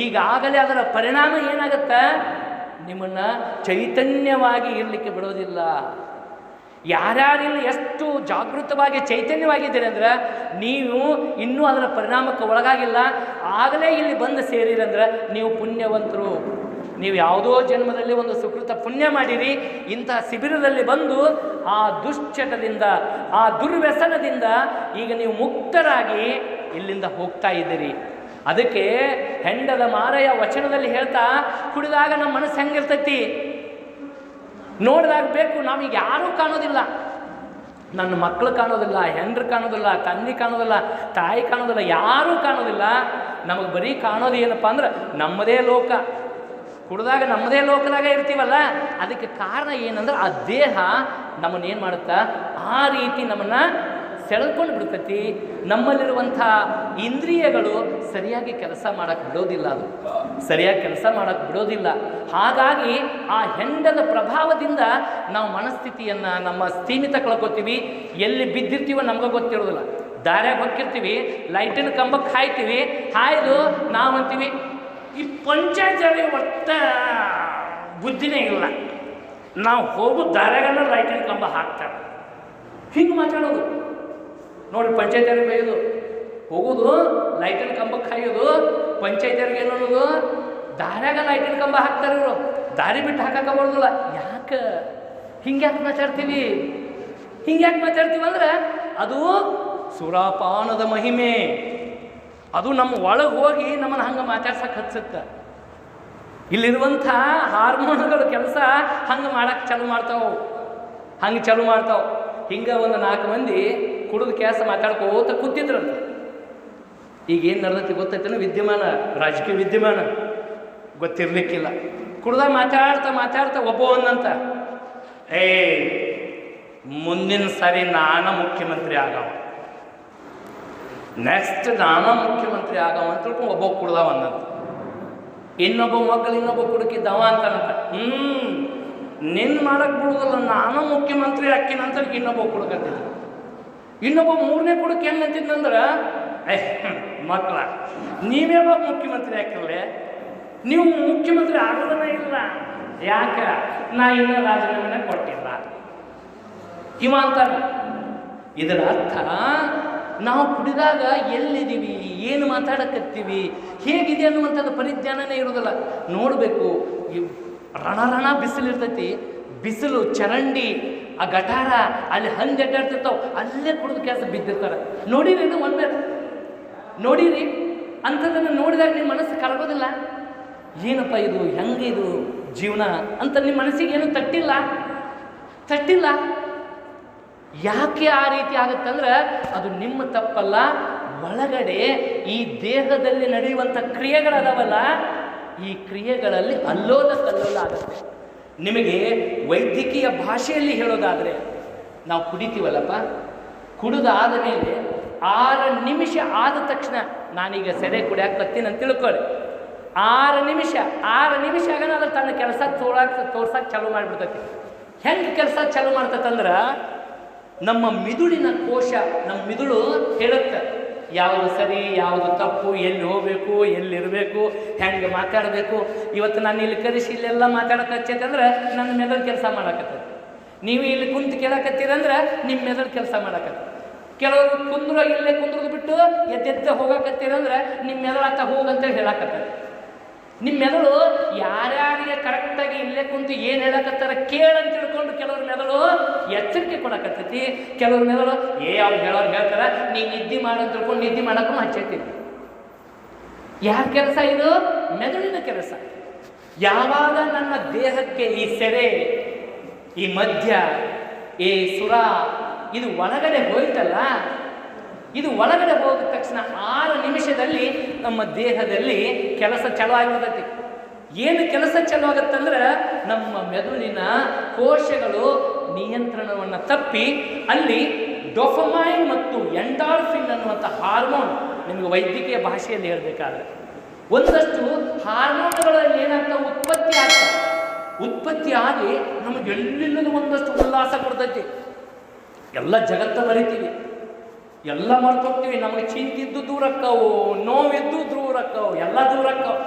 Speaker 2: ಈಗಾಗಲೇ ಅದರ ಪರಿಣಾಮ ಏನಾಗುತ್ತೆ, ನಿಮ್ಮನ್ನು ಚೈತನ್ಯವಾಗಿ ಇರಲಿಕ್ಕೆ ಬಿಡೋದಿಲ್ಲ. ಯಾರ್ಯಾರಿಲ್ಲಿ ಎಷ್ಟು ಜಾಗೃತವಾಗಿ ಚೈತನ್ಯವಾಗಿದ್ದೀರಿ ಅಂದ್ರೆ ನೀವು ಇನ್ನೂ ಅದರ ಪರಿಣಾಮಕ್ಕೆ ಒಳಗಾಗಿಲ್ಲ. ಆಗಲೇ ಇಲ್ಲಿ ಬಂದು ಸೇರಿರಂದ್ರೆ ನೀವು ಪುಣ್ಯವಂತರು. ನೀವು ಯಾವುದೋ ಜನ್ಮದಲ್ಲಿ ಒಂದು ಸುಕೃತ ಪುಣ್ಯ ಮಾಡಿರಿ, ಇಂತಹ ಶಿಬಿರದಲ್ಲಿ ಬಂದು ಆ ದುಶ್ಚಟದಿಂದ, ಆ ದುರ್ವ್ಯಸನದಿಂದ ಈಗ ನೀವು ಮುಕ್ತರಾಗಿ ಇಲ್ಲಿಂದ ಹೋಗ್ತಾ ಇದ್ದೀರಿ. ಅದಕ್ಕೆ ಹೆಂಡದ ಮಾರಯ್ಯ ವಚನದಲ್ಲಿ ಹೇಳ್ತಾ, ಕುಡಿದಾಗ ನಮ್ಮ ಮನಸ್ಸು ಹೆಂಗಿರ್ತೈತಿ ನೋಡಿದಾಗ ಬೇಕು. ನಾವೀಗ ಯಾರೂ ಕಾಣೋದಿಲ್ಲ, ನನ್ನ ಮಕ್ಕಳು ಕಾಣೋದಿಲ್ಲ, ಹೆಂಡ್ರು ಕಾಣೋದಿಲ್ಲ, ತಂದೆ ಕಾಣೋದಿಲ್ಲ, ತಾಯಿ ಕಾಣೋದಿಲ್ಲ, ಯಾರೂ ಕಾಣೋದಿಲ್ಲ. ನಮಗೆ ಬರೀ ಕಾಣೋದು ಏನಪ್ಪ ಅಂದ್ರೆ ನಮ್ಮದೇ ಲೋಕ. ಕುಡಿದಾಗ ನಮ್ಮದೇ ಲೋಕದಾಗ ಇರ್ತೀವಲ್ಲ, ಅದಕ್ಕೆ ಕಾರಣ ಏನಂದ್ರೆ ಆ ದೇಹ ನಮ್ಮನ್ನೇನು ಮಾಡುತ್ತಾ, ಆ ರೀತಿ ನಮ್ಮನ್ನು ಸೆಳೆದುಕೊಂಡು ಬಿಡ್ತೈತಿ. ನಮ್ಮಲ್ಲಿರುವಂಥ ಇಂದ್ರಿಯಗಳು ಸರಿಯಾಗಿ ಕೆಲಸ ಮಾಡೋಕ್ಕೆ ಬಿಡೋದಿಲ್ಲ, ಅದು ಸರಿಯಾಗಿ ಕೆಲಸ ಮಾಡೋಕ್ಕೆ ಬಿಡೋದಿಲ್ಲ. ಹಾಗಾಗಿ ಆ ಹೆಂಡದ ಪ್ರಭಾವದಿಂದ ನಾವು ಮನಸ್ಥಿತಿಯನ್ನು, ನಮ್ಮ ಸ್ಥೀಮಿತ ಕಳ್ಕೊತೀವಿ. ಎಲ್ಲಿ ಬಿದ್ದಿರ್ತೀವೋ ನಮ್ಗೆ ಗೊತ್ತಿರೋದಿಲ್ಲ. ದಾರ್ಯಾಗ ಹೊಕ್ಕಿರ್ತೀವಿ, ಲೈಟಿನ ಕಂಬಕ್ಕೆ ಹಾಯ್ತೀವಿ, ಹಾಯ್ದು ನಾವು ಅಂತೀವಿ ಈ ಪಂಚಾಯತ್ ಒಟ್ಟ ಬುದ್ಧಿನೇ ಇಲ್ಲ, ನಾವು ಹೋಗೋ ದಾರ್ಯಾಗನ ಲೈಟಿನ ಕಂಬ ಹಾಕ್ತಾರೆ. ಹಿಂಗೆ ಮಾತಾಡೋದು ನೋಡಿ, ಪಂಚಾಯತಿಯವ್ರಿಗೆ ಬೈಯೋದು, ಹೋಗೋದು ಲೈಟಿನ ಕಂಬಕ್ಕೆ ಹಾಯೋದು, ಪಂಚಾಯತಿಯವ್ರಿಗೆ ಏನು ಅನ್ನೋದು, ದಾರ್ಯಾಗ ಲೈಟಿನ ಕಂಬ ಹಾಕ್ತಾರೆ ಇವರು, ದಾರಿ ಬಿಟ್ಟು ಹಾಕಕ್ಕೆ ಬರೋದಿಲ್ಲ. ಯಾಕೆ ಹಿಂಗ್ಯಾಕೆ ಮಾತಾಡ್ತೀವಿ? ಹಿಂಗ್ಯಾಕೆ ಮಾತಾಡ್ತೀವಿ ಅಂದ್ರೆ ಅದು ಸುರಾಪಾನದ ಮಹಿಮೆ. ಅದು ನಮ್ಮ ಒಳಗೆ ಹೋಗಿ ನಮ್ಮನ್ನು ಹಂಗೆ ಮಾತಾಡ್ಸಕ್ಕೆ ಹಚ್ಚುತ್ತೆ. ಇಲ್ಲಿರುವಂಥ ಹಾರ್ಮೋನ್ಗಳು ಕೆಲಸ ಹಂಗೆ ಮಾಡಕ್ಕೆ ಚಾಲು ಮಾಡ್ತಾವೆ, ಹಂಗೆ ಚಾಲು ಮಾಡ್ತಾವೆ. ಹಿಂಗೆ ಒಂದು 4 ಮಂದಿ ಕುಡಿದು ಕೆಲಸ ಮಾತಾಡ್ಕೋತ ಕೂತಿದ್ರಂತ. ಈಗೇನು ನಡೆದೈತಿ ಗೊತ್ತೈತೇನೋ, ವಿದ್ಯಮಾನ, ರಾಜಕೀಯ ವಿದ್ಯಮಾನ ಗೊತ್ತಿರಲಿಕ್ಕಿಲ್ಲ. ಕುಡ್ದಾಗ ಮಾತಾಡ್ತಾ ಒಬ್ಬ ಒಂದಂತ, ಮುಂದಿನ ಸಾರಿ ನಾನ ಮುಖ್ಯಮಂತ್ರಿ ಆಗವ, ನೆಕ್ಸ್ಟ್ ನಾನ ಮುಖ್ಯಮಂತ್ರಿ ಆಗವ ಅಂತ ತಿಳ್ಕೊಂಡು ಒಬ್ಬ ಕುಡ್ದವ ಅಂದಂತ. ಇನ್ನೊಬ್ಬ ಮಕ್ಕಳು ಇನ್ನೊಬ್ಬ ಕುಡುಕಿದ್ದವ ಅಂತಾನಂತ. ನಿನ್ನ ಮಾಡಕ್ಕೆ ಬಿಡುದಿಲ್ಲ, ನಾನು ಮುಖ್ಯಮಂತ್ರಿ ಹಾಕಿನಂತ ಇನ್ನೊಬ್ಬ ಕುಡುಕಂತಿದ್ದ. ಇನ್ನೊಬ್ಬ 3ನೇ ಕುಡುಕಿ ಹೆಂಗಂತಿದ್ನಂದ್ರೆ, ಮಕ್ಕಳ ನೀವ್ಯಾವಾಗ ಮುಖ್ಯಮಂತ್ರಿ ಹಾಕಿರಲಿ, ನೀವು ಮುಖ್ಯಮಂತ್ರಿ ಆಗೋದನ್ನ ಇಲ್ಲ, ಯಾಕೆ ನಾ ಇನ್ನೂ ರಾಜೀನಾಮೆನ ಕೊಟ್ಟಿಲ್ಲ ಇವ ಅಂತಾನೆ. ಇದರ ಅರ್ಥ ನಾವು ಕುಡಿದಾಗ ಎಲ್ಲಿದ್ದೀವಿ, ಏನು ಮಾತಾಡಕತ್ತೀವಿ, ಹೇಗಿದೆ ಅನ್ನುವಂಥದ್ದು ಪರಿಜ್ಞಾನನೇ ಇರೋದಿಲ್ಲ. ನೋಡಬೇಕು, ರಣ ಬಿಸಿಲಿರ್ತೈತಿ, ಬಿಸಿಲು ಚರಂಡಿ, ಆ ಗಟಾರ ಅಲ್ಲಿ ಹಂಗೆ ಅಡ್ಡಾಡ್ತಿರ್ತಾವೆ, ಅಲ್ಲೇ ಕುಡಿದು ಕೆಲಸ ಬಿದ್ದಿರ್ತಾರೆ. ನೋಡಿರಿ, ಇದು ಒಮ್ಮೆ ನೋಡಿರಿ, ಅಂಥದ್ದನ್ನು ನೋಡಿದಾಗ ನಿಮ್ಮ ಮನಸ್ಸು ಕರಗೋದಿಲ್ಲ. ಏನಪ್ಪ ಇದು, ಹೆಂಗೆ ಇದು ಜೀವನ ಅಂತ ನಿಮ್ಮ ಮನಸ್ಸಿಗೆ ಏನು ತಟ್ಟಿಲ್ಲ. ಯಾಕೆ ಆ ರೀತಿ ಆಗುತ್ತಂದ್ರೆ ಅದು ನಿಮ್ಮ ತಪ್ಪಲ್ಲ. ಒಳಗಡೆ ಈ ದೇಹದಲ್ಲಿ ನಡೆಯುವಂಥ ಕ್ರಿಯೆಗಳದಾವಲ್ಲ, ಈ ಕ್ರಿಯೆಗಳಲ್ಲಿ ಅಲ್ಲೋಲ ಕಲ್ಲೋಲ ಆಗುತ್ತೆ. ನಿಮಗೆ ವೈದ್ಯಕೀಯ ಭಾಷೆಯಲ್ಲಿ ಹೇಳೋದಾದರೆ, ನಾವು ಕುಡಿತೀವಲ್ಲಪ್ಪ, ಕುಡಿದಾದ ಮೇಲೆ 6 ನಿಮಿಷ ಆದ ತಕ್ಷಣ, ನಾನೀಗ ಸೆರೆ ಕುಡಿಯಾಕತ್ತೀನಿ ಅಂತ ತಿಳ್ಕೊಳ್ಳಿ, 6 ನಿಮಿಷ ಆಗನ ಅದ್ರ ತನ್ನ ಕೆಲಸ ತೋರ್ಸಕ್ಕೆ ಚಾಲು ಮಾಡಿಬಿಡ್ತೈತಿ. ಹೆಂಗೆ ಕೆಲಸ ಚಾಲು ಮಾಡ್ತೈತಂದ್ರೆ, ನಮ್ಮ ಮಿದುಳಿನ ಕೋಶ, ನಮ್ಮ ಮಿದುಳು ಹೇಳುತ್ತೆ ಯಾವುದು ಸರಿ ಯಾವುದು ತಪ್ಪು, ಎಲ್ಲಿ ಹೋಗಬೇಕು, ಎಲ್ಲಿರಬೇಕು, ಹೆಂಗೆ ಮಾತಾಡಬೇಕು. ಇವತ್ತು ನಾನು ಇಲ್ಲಿ ಕರೆಸಿ ಇಲ್ಲೆಲ್ಲ ಮಾತಾಡಕ್ಕೆ ಹಚ್ಚೈತಂದ್ರೆ ನನ್ನ ಮೆದುಳು ಕೆಲಸ ಮಾಡಕತ್ತೈತಿ. ನೀವು ಇಲ್ಲಿ ಕುಂತು ಕೇಳಕತ್ತೀರಂದ್ರೆ ನಿಮ್ಮ ಮೆದುಳು ಕೆಲಸ ಮಾಡಕತ್ತ. ಕೆಲವರು ಇಲ್ಲೇ ಕುಂದ್ರದು ಬಿಟ್ಟು ಎದ್ದೆತ್ತ ಹೋಗಕತ್ತೀರಂದ್ರೆ ನಿಮ್ಮ ಮೆದುಳು ಆತ ಹೋಗಂತೇಳಿ ಹೇಳಕತ್ತೈತಿ. ನಿಮ್ಮ ಮೆದುಳು ಯಾರ್ಯಾರಿಗೆ ಕರೆಕ್ಟಾಗಿ ಇಲ್ಲೇ ಕುಂತು ಏನು ಹೇಳಕತ್ತಾರ ಕೇಳಂತ ತಿಳ್ಕೊಂಡು ಕೆಲವ್ರ ಮೆದುಳು ಎಚ್ಚರಿಕೆ ಕೊಡಕತ್ತೈತಿ. ಕೆಲವ್ರ ಮೆದುಳು ಅವ್ರು ಹೇಳೋರು ಹೇಳ್ತಾರೆ, ನೀ ನಿದ್ದೆ ಮಾಡಂತ ತಿಳ್ಕೊಂಡು ನಿದ್ದೆ ಮಾಡೋಕ್ಕೂ ಹಚ್ಚೈತಿ. ಯಾರ ಕೆಲಸ ಇದು? ಮೆದುಳಿನ ಕೆಲಸ. ಯಾವಾಗ ನನ್ನ ದೇಹಕ್ಕೆ ಈ ಸೆರೆ, ಈ ಮದ್ಯ, ಈ ಸುರ ಇದು ಒಳಗಡೆ ಹೋಯ್ತಲ್ಲ, ಇದು ಒಳಗಡೆ ಹೋದ ತಕ್ಷಣ 6 ನಿಮಿಷದಲ್ಲಿ ನಮ್ಮ ದೇಹದಲ್ಲಿ ಕೆಲಸ ಚಾಲು ಆಗಿರ್ತೈತಿ. ಏನು ಕೆಲಸ ಚಾಲು ಆಗುತ್ತಂದ್ರೆ, ನಮ್ಮ ಮೆದುಳಿನ ಕೋಶಗಳು ನಿಯಂತ್ರಣವನ್ನು ತಪ್ಪಿ ಅಲ್ಲಿ ಡೋಪಮೈನ್ ಮತ್ತು ಎಂಡಾರ್ಫಿನ್ ಅನ್ನುವಂಥ ಹಾರ್ಮೋನ್, ನಿಮಗೆ ವೈದ್ಯಕೀಯ ಭಾಷೆಯಲ್ಲಿ ಹೇಳಬೇಕಾದ್ರೆ ಒಂದಷ್ಟು ಹಾರ್ಮೋನ್ಗಳಲ್ಲಿ ಏನಾಗ್ತಾವೆ, ಉತ್ಪತ್ತಿ ಆಗಿ ನಮಗೆ ಎಲ್ಲಿಲ್ಲದ ಒಂದಷ್ಟು ಉಲ್ಲಾಸ ಕೊಡ್ತೈತಿ. ಎಲ್ಲ ಜಗತ್ತು ಬರಿತೀವಿ, ಎಲ್ಲ ಮರ್ತೋಗ್ತೀವಿ. ನಮಗೆ ಚಿಂತಿದ್ದು ದೂರಕ್ಕವು, ನೋವಿದ್ದು ದೂರಕ್ಕವು, ಎಲ್ಲ ದೂರಕ್ಕವು.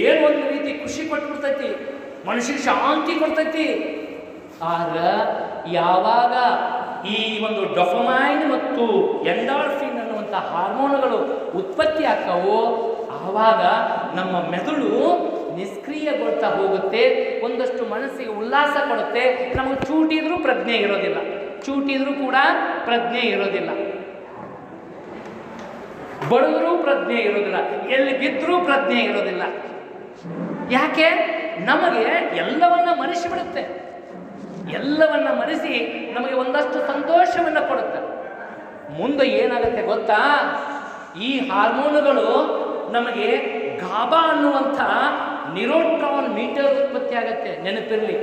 Speaker 2: ಏನು ಒಂದು ರೀತಿ ಖುಷಿ ಕೊಟ್ಬಿಡ್ತೈತಿ, ಮನುಷ್ಯನಿಗೆ ಶಾಂತಿ ಕೊಡ್ತೈತಿ. ಆದ್ರೆ ಯಾವಾಗ ಈ ಒಂದು ಡೋಪಮೈನ್ ಮತ್ತು ಎಂಡಾರ್ಫಿನ್ ಅನ್ನುವಂಥ ಹಾರ್ಮೋನುಗಳು ಉತ್ಪತ್ತಿ ಆಗ್ತಾವೋ ಆವಾಗ ನಮ್ಮ ಮೆದುಳು ನಿಷ್ಕ್ರಿಯಗೊಳ್ತಾ ಹೋಗುತ್ತೆ. ಒಂದಷ್ಟು ಮನಸ್ಸಿಗೆ ಉಲ್ಲಾಸ ಕೊಡುತ್ತೆ. ನಮಗೆ ಚೂಟಿದ್ರೂ ಪ್ರಜ್ಞೆ ಇರೋದಿಲ್ಲ, ಚೂಟಿದ್ರೂ ಕೂಡ ಪ್ರಜ್ಞೆ ಇರೋದಿಲ್ಲ, ಬಡದರೂ ಪ್ರಜ್ಞೆ ಇರೋದಿಲ್ಲ, ಎಲ್ಲಿ ಬಿದ್ದರೂ ಪ್ರಜ್ಞೆ ಇರೋದಿಲ್ಲ. ಯಾಕೆ? ನಮಗೆ ಎಲ್ಲವನ್ನ ಮರೆಸಿಬಿಡುತ್ತೆ. ಎಲ್ಲವನ್ನ ಮರೆಸಿ ನಮಗೆ ಒಂದಷ್ಟು ಸಂತೋಷವನ್ನು ಕೊಡುತ್ತೆ. ಮುಂದೆ ಏನಾಗುತ್ತೆ ಗೊತ್ತಾ? ಈ ಹಾರ್ಮೋನುಗಳು ನಮಗೆ ಗಾಬಾ ಅನ್ನುವಂಥ ನ್ಯೂರೋಟ್ರಾನ್ ಮೀಟರ್ ಉತ್ಪತ್ತಿ ಆಗುತ್ತೆ. ನೆನಪಿರಲಿ,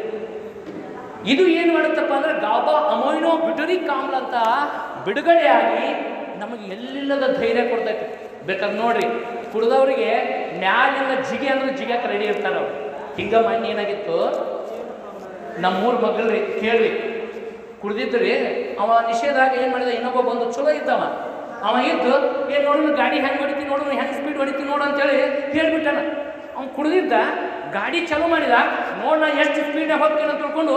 Speaker 2: ಇದು ಏನು ಮಾಡುತ್ತಪ್ಪ ಅಂದರೆ ಗಾಬಾ ಅಮೈನೋ ಬ್ಯುಟರಿಕ್ ಆಮ್ಲ ಅಂತ ಬಿಡುಗಡೆಯಾಗಿ ನಮಗೆ ಎಲ್ಲಿಲ್ಲದ ಧೈರ್ಯ ಕೊಡ್ತೈತೆ. ಬೇಕಾದ್ರೆ ನೋಡ್ರಿ, ಕುಡಿದವ್ರಿಗೆ ಮ್ಯಾಲಿಂದ ಜಿಗೆ ಅಂದ್ರೆ ಜಿಗ್ಯಾಕೆ ರೆಡಿ ಇರ್ತಾರೆ ಅವ್ರು. ಹಿಂಗ ಮಣ್ಣು ಏನಾಗಿತ್ತು, ನಮ್ಮೂರ ಮಗಳ್ರಿ ಕೇಳ್ರಿ, ಕುಡ್ದಿದ್ರಿ ಅವ ನಿಷೇಧಾಗ ಏನು ಮಾಡಿದ, ಇನ್ನೊಬ್ಬ ಬಂದು ಚಲೋ ಇದ್ದವ, ಅವ ಇದ್ದು ನೋಡೋಣ ಗಾಡಿ ಹೆಂಗೆ ಹೊಡಿತೀನಿ, ನೋಡೋಣ ಹೆಂಗೆ ಸ್ಪೀಡ್ ಹೊಡಿತೀನಿ ನೋಡು ಅಂತೇಳಿ ಹೇಳ್ಬಿಟ್ಟಾನ. ಅವ್ನು ಕುಡ್ದಿದ್ದ, ಗಾಡಿ ಚಾಲೂ ಮಾಡಿದ, ನೋಡ ಎಷ್ಟು ಸ್ಪೀಡಾಗಿ ಹೋಗ್ತೀನಿ ಅಂತ ತಿಳ್ಕೊಂಡು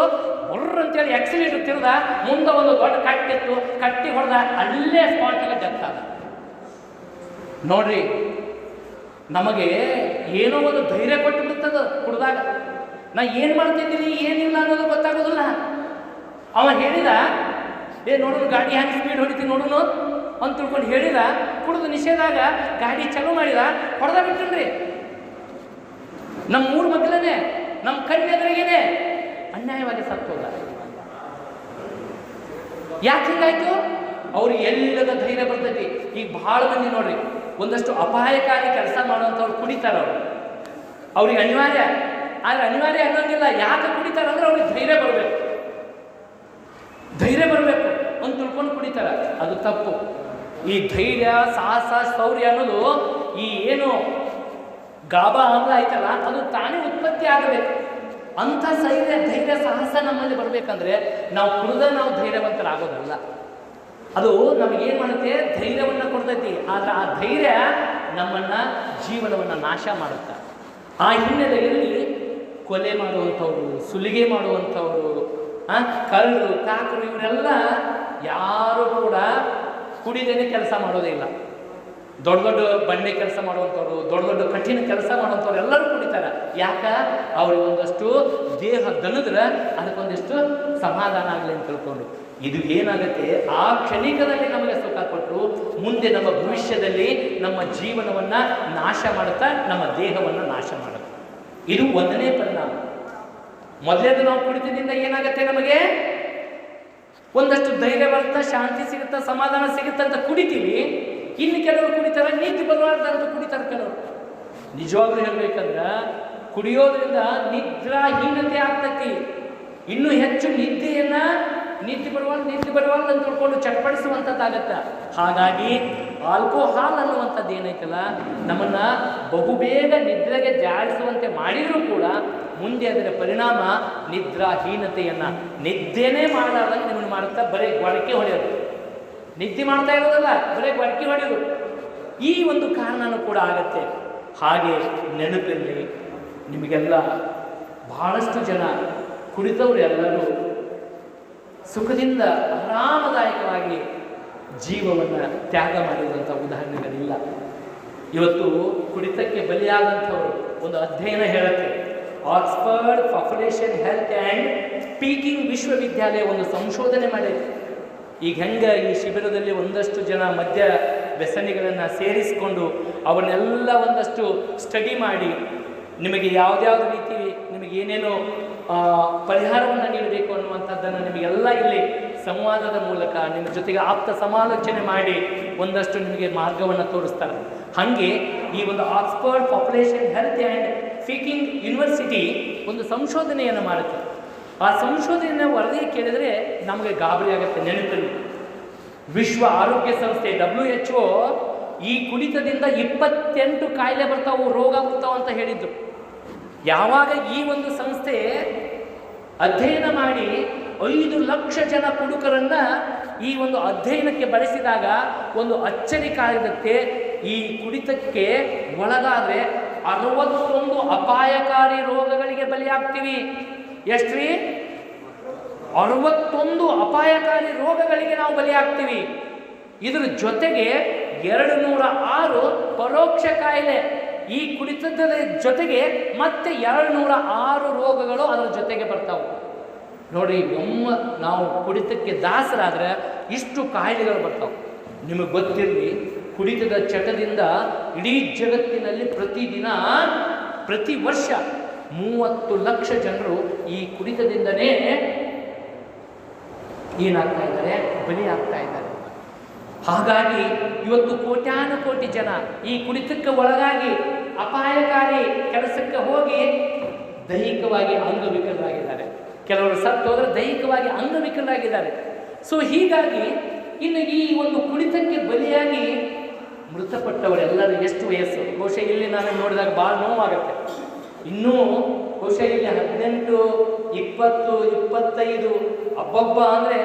Speaker 2: ಬರ್ರ ಅಂತೇಳಿ ಆಕ್ಸಿಲೇಟರ್ ತಿರ್ದ, ಮುಂದೆ ಒಂದು ದೊಡ್ಡ ಕಟ್ಟಿತ್ತು, ಕಟ್ಟಿ ಹೊಡೆದ, ಅಲ್ಲೇ ಸ್ಪಾಟ್ನಾಗ ಡೆತ್ ಆದ. ನೋಡ್ರಿ, ನಮಗೆ ಏನೋ ಒಂದು ಧೈರ್ಯ ಕೊಟ್ಟು ಬಿಡ್ತದ ಕುಡ್ದಾಗ. ನಾ ಏನು ಮಾಡ್ತಿದ್ದೀನಿ ಏನಿಲ್ಲ ಅನ್ನೋದು ಗೊತ್ತಾಗೋದಿಲ್ಲ. ಅವ ಹೇಳಿದ, ನೋಡೋಣ ಗಾಡಿ ಹೆಂಗೆ ಸ್ಪೀಡ್ ಹೊಡಿತೀನಿ ನೋಡೋಣ ಅಂತ ತಿಳ್ಕೊಂಡು ಹೇಳಿದ, ಕುಡಿದು ನಿಷೇಧಾಗ ಗಾಡಿ ಚಾಲೂ ಮಾಡಿದ, ಹೊಡೆದ ಬಿಟ್ಟನ್ರಿ. ನಮ್ಮ ಮೂರು ಮಕ್ಕಳೇ ನಮ್ಮ ಕಣ್ಣೆದುರಿಗೇನೆ ಅನ್ಯಾಯವಾಗಿ ಸತ್ತೋದ. ಯಾಕೆ ಹಿಂಗಾಯ್ತು? ಅವ್ರಿಗೆ ಎಲ್ಲದ ಧೈರ್ಯ ಬರ್ತೈತಿ. ಈಗ ಬಹಳ ಮಂದಿ ನೋಡ್ರಿ, ಒಂದಷ್ಟು ಅಪಾಯಕಾರಿ ಕೆಲಸ ಮಾಡುವಂಥವ್ರು ಕುಡಿತಾರ. ಅವ್ರಿಗೆ ಅನಿವಾರ್ಯ, ಆದ್ರೆ ಅನಿವಾರ್ಯ ಅನ್ನೋಂಗಿಲ್ಲ. ಯಾಕೆ ಕುಡಿತಾರ ಅಂದ್ರೆ ಅವ್ರಿಗೆ ಧೈರ್ಯ ಬರಬೇಕು, ಧೈರ್ಯ ಬರಬೇಕು ಅಂತ ತಿಳ್ಕೊಂಡು ಕುಡಿತಾರ. ಅದು ತಪ್ಪು. ಈ ಧೈರ್ಯ, ಸಾಹಸ, ಶೌರ್ಯ ಅನ್ನೋದು ಈ ಏನು ಗಾಬಾ ಆಮ್ಲ ಆಯ್ತಲ್ಲ, ಅದು ತಾನೇ ಉತ್ಪತ್ತಿ ಆಗಬೇಕು. ಅಂಥ ಧೈರ್ಯ ಸಾಹಸ ನಮ್ಮಲ್ಲಿ ಬರಬೇಕಂದ್ರೆ ನಾವು ಕುಡಿದ ನಾವು ಧೈರ್ಯವಂತರಾಗೋದಲ್ಲ. ಅದು ನಮಗೇನು ಮಾಡುತ್ತೆ, ಧೈರ್ಯವನ್ನು ಕೊಡ್ತೈತಿ. ಆದರೆ ಆ ಧೈರ್ಯ ನಮ್ಮನ್ನು, ಜೀವನವನ್ನು ನಾಶ ಮಾಡುತ್ತೆ. ಆ ಹಿನ್ನೆಲೆಯಲ್ಲಿ ಕೊಲೆ ಮಾಡುವಂಥವ್ರು, ಸುಲಿಗೆ ಮಾಡುವಂಥವ್ರು, ಕಳ್ಳರು, ಕಾಕರು, ಇವರೆಲ್ಲ ಯಾರು ಕೂಡ ಕುಡಿದೇನೆ ಕೆಲಸ ಮಾಡೋದೇ ಇಲ್ಲ. ದೊಡ್ಡ ದೊಡ್ಡ ಬಂಡೆ ಕೆಲಸ ಮಾಡುವಂಥವ್ರು, ದೊಡ್ಡ ದೊಡ್ಡ ಕಠಿಣ ಕೆಲಸ ಮಾಡುವಂಥವ್ರು ಎಲ್ಲರೂ ಕುಡಿತಾರೆ. ಯಾಕೆ? ಅವ್ರಿಗೆ ಒಂದಷ್ಟು ದೇಹ ದಣಿದ್ರೆ ಅದಕ್ಕೊಂದಿಷ್ಟು ಸಮಾಧಾನ ಆಗಲಿ ಅಂತ ತಿಳ್ಕೊಂಡು. ಇದು ಏನಾಗುತ್ತೆ, ಆ ಕ್ಷಣಿಕದಲ್ಲಿ ನಮಗೆ ಸುಖ ಕೊಟ್ಟರು ಮುಂದೆ ನಮ್ಮ ಭವಿಷ್ಯದಲ್ಲಿ ನಮ್ಮ ಜೀವನವನ್ನು ನಾಶ ಮಾಡುತ್ತಾ, ನಮ್ಮ ದೇಹವನ್ನು ನಾಶ ಮಾಡುತ್ತೆ. ಇದು ಒಂದನೇ ಪರಿಣಾಮ. ಮೊದಲೇದು ನಾವು ಕುಡಿತದಿಂದ ಏನಾಗುತ್ತೆ, ನಮಗೆ ಒಂದಷ್ಟು ಧೈರ್ಯ ಬರುತ್ತಾ, ಶಾಂತಿ ಸಿಗುತ್ತಾ, ಸಮಾಧಾನ ಸಿಗುತ್ತೆ ಅಂತ ಕುಡಿತೀವಿ. ಇನ್ನು ಕೆಲವರು ಕುಡಿತಾರೆ, ನಿದ್ದೆ ಬರಬಾರ್ದು ಅಂತ ಕುಡಿತಾರೆ ಕೆಲವರು. ನಿಜವಾಗ್ಲೂ ಹೇಳ್ಬೇಕಂದ್ರೆ ಕುಡಿಯೋದ್ರಿಂದ ನಿದ್ರಾಹೀನತೆ ಆಗ್ತೈತಿ. ಇನ್ನೂ ಹೆಚ್ಚು ನಿದ್ದೆ ಬರುವಲ್ಲ ಅಂತ ತಿಳ್ಕೊಂಡು ಚಟ್ಪಡಿಸುವಂಥದ್ದಾಗತ್ತೆ. ಹಾಗಾಗಿ ಆಲ್ಕೋಹಾಲ್ ಅನ್ನುವಂಥದ್ದು ಏನೈತಲ್ಲ, ನಮ್ಮನ್ನು ಬಹುಬೇಗ ನಿದ್ರೆಗೆ ಜಾರಿಸುವಂತೆ ಮಾಡಿದರೂ ಕೂಡ ಮುಂದೆ ಅದರ ಪರಿಣಾಮ ನಿದ್ರಾಹೀನತೆಯನ್ನು, ನಿದ್ದೆನೇ ಮಾಡಲಾರ್ದಂಗೆ ನಿಮ್ಮನ್ನು ಮಾಡುತ್ತಾ ಬರೀ ಗೊಳಕೆ ಹೊಡೆಯೋದು. ನಿದ್ದೆ ಮಾಡ್ತಾ ಇರೋದಲ್ಲ, ಬರೀ ಗೊಳಕೆ ಹೊಡೆಯೋದು. ಈ ಒಂದು ಕಾರಣನೂ ಕೂಡ ಆಗತ್ತೆ. ಹಾಗೆ ನೆನಪಿರಲಿ, ನಿಮಗೆಲ್ಲ ಬಹಳಷ್ಟು ಜನ ಕುಡಿದವರು ಎಲ್ಲರೂ ಸುಖದಿಂದ ಆರಾಮದಾಯಕವಾಗಿ ಜೀವವನ್ನು ತ್ಯಾಗ ಮಾಡಿದಂಥ ಉದಾಹರಣೆಗಳಿಲ್ಲ. ಇವತ್ತು ಕುಡಿತಕ್ಕೆ ಬಲಿಯಾದಂಥವರು ಒಂದು ಅಧ್ಯಯನ ಹೇಳುತ್ತೆ. Oxford population health and speaking ವಿಶ್ವವಿದ್ಯಾಲಯ ಒಂದು ಸಂಶೋಧನೆ ಮಾಡೈತೆ. ಈಗ ಹೆಂಗೆ ಈ ಶಿಬಿರದಲ್ಲಿ ಒಂದಷ್ಟು ಜನ ಮದ್ಯ ವ್ಯಸನಿಗಳನ್ನು ಸೇರಿಸಿಕೊಂಡು ಅವನ್ನೆಲ್ಲ ಒಂದಷ್ಟು ಸ್ಟಡಿ ಮಾಡಿ ನಿಮಗೆ ಯಾವುದ್ಯಾವ್ದು ರೀತಿ ನಿಮಗೆ ಏನೇನು ಪರಿಹಾರವನ್ನು ನೀಡಬೇಕು ಅನ್ನುವಂಥದ್ದನ್ನು ನಿಮಗೆಲ್ಲ ಇಲ್ಲಿ ಸಂವಾದದ ಮೂಲಕ ನಿಮ್ಮ ಜೊತೆಗೆ ಆಪ್ತ ಸಮಾಲೋಚನೆ ಮಾಡಿ ಒಂದಷ್ಟು ನಿಮಗೆ ಮಾರ್ಗವನ್ನು ತೋರಿಸ್ತಾರೆ. ಹಾಗೆ ಈ ಒಂದು Oxford population health and speaking university ಒಂದು ಸಂಶೋಧನೆಯನ್ನು ಮಾಡುತ್ತೆ. ಆ ಸಂಶೋಧನೆಯ ವರದಿ ಕೇಳಿದರೆ ನಮಗೆ ಗಾಬರಿ ಆಗುತ್ತೆ. ನೆನಪಲ್ಲಿ ವಿಶ್ವ ಆರೋಗ್ಯ ಸಂಸ್ಥೆ WHO ಈ ಕುಡಿತದಿಂದ 28 ಕಾಯಿಲೆ ಬರ್ತಾವು, ರೋಗ ಬರ್ತಾವ ಅಂತ ಹೇಳಿದ್ದು. ಯಾವಾಗ ಈ ಒಂದು ಸಂಸ್ಥೆ ಅಧ್ಯಯನ ಮಾಡಿ 5 ಲಕ್ಷ ಜನ ಕುಡುಕರನ್ನ ಈ ಒಂದು ಅಧ್ಯಯನಕ್ಕೆ ಬಳಸಿದಾಗ ಒಂದು ಅಚ್ಚರಿ ಕಾಯ್ದಕ್ಕೆ, ಈ ಕುಡಿತಕ್ಕೆ ಒಳಗಾದರೆ 61 ಅಪಾಯಕಾರಿ ರೋಗಗಳಿಗೆ ಬಲಿಯಾಗ್ತೀವಿ. ಎಷ್ಟ್ರಿ? 61 ಅಪಾಯಕಾರಿ ರೋಗಗಳಿಗೆ ನಾವು ಬಲಿಯಾಗ್ತೀವಿ. ಇದರ ಜೊತೆಗೆ 206 ಪರೋಕ್ಷ ಕಾಯಿಲೆ, ಈ ಕುಡಿತದ ಜೊತೆಗೆ ಮತ್ತೆ 206 ರೋಗಗಳು ಅದರ ಜೊತೆಗೆ ಬರ್ತಾವೆ. ನೋಡಿ, ನಾವು ಕುಡಿತಕ್ಕೆ ದಾಸರಾದರೆ ಇಷ್ಟು ಕಾಯಿಲೆಗಳು ಬರ್ತಾವೆ. ನಿಮಗೆ ಗೊತ್ತಿರಲಿ, ಕುಡಿತದ ಚಟದಿಂದ ಇಡೀ ಜಗತ್ತಿನಲ್ಲಿ ಪ್ರತಿ ವರ್ಷ 30 ಲಕ್ಷ ಜನರು ಈ ಕುಡಿತದಿಂದನೇ ಏನಾಗ್ತಾ ಇದ್ದಾರೆ, ಬಲಿಯಾಗ್ತಾ ಇದ್ದಾರೆ. ಹಾಗಾಗಿ ಇವತ್ತು ಕೋಟ್ಯಾನುಕೋಟಿ ಜನ ಈ ಕುಡಿತಕ್ಕೆ ಒಳಗಾಗಿ ಅಪಾಯಕಾರಿ ಕೆಲಸಕ್ಕೆ ಹೋಗಿ ದೈಹಿಕವಾಗಿ ಅಂಗವಿಕಲರಾಗಿದ್ದಾರೆ. ಕೆಲವರು ಸತ್ತು ಹೋದರೆ ದೈಹಿಕವಾಗಿ ಅಂಗವಿಕಲರಾಗಿದ್ದಾರೆ. ಸೊ ಹೀಗಾಗಿ ಇನ್ನು ಈ ಒಂದು ಕುಡಿತಕ್ಕೆ ಬಲಿಯಾಗಿ ಮೃತಪಟ್ಟವರೆಲ್ಲರೂ ಎಷ್ಟು ವಯಸ್ಸು? ಬಹುಶಃ ಇಲ್ಲಿ ನಾನು ನೋಡಿದಾಗ ಭಾಳ ನೋವಾಗುತ್ತೆ. ಇನ್ನೂ ಬಹುಶಃ ಇಲ್ಲಿ 18, 20, 25 ಹಬ್ಬಬ್ಬ ಅಂದರೆ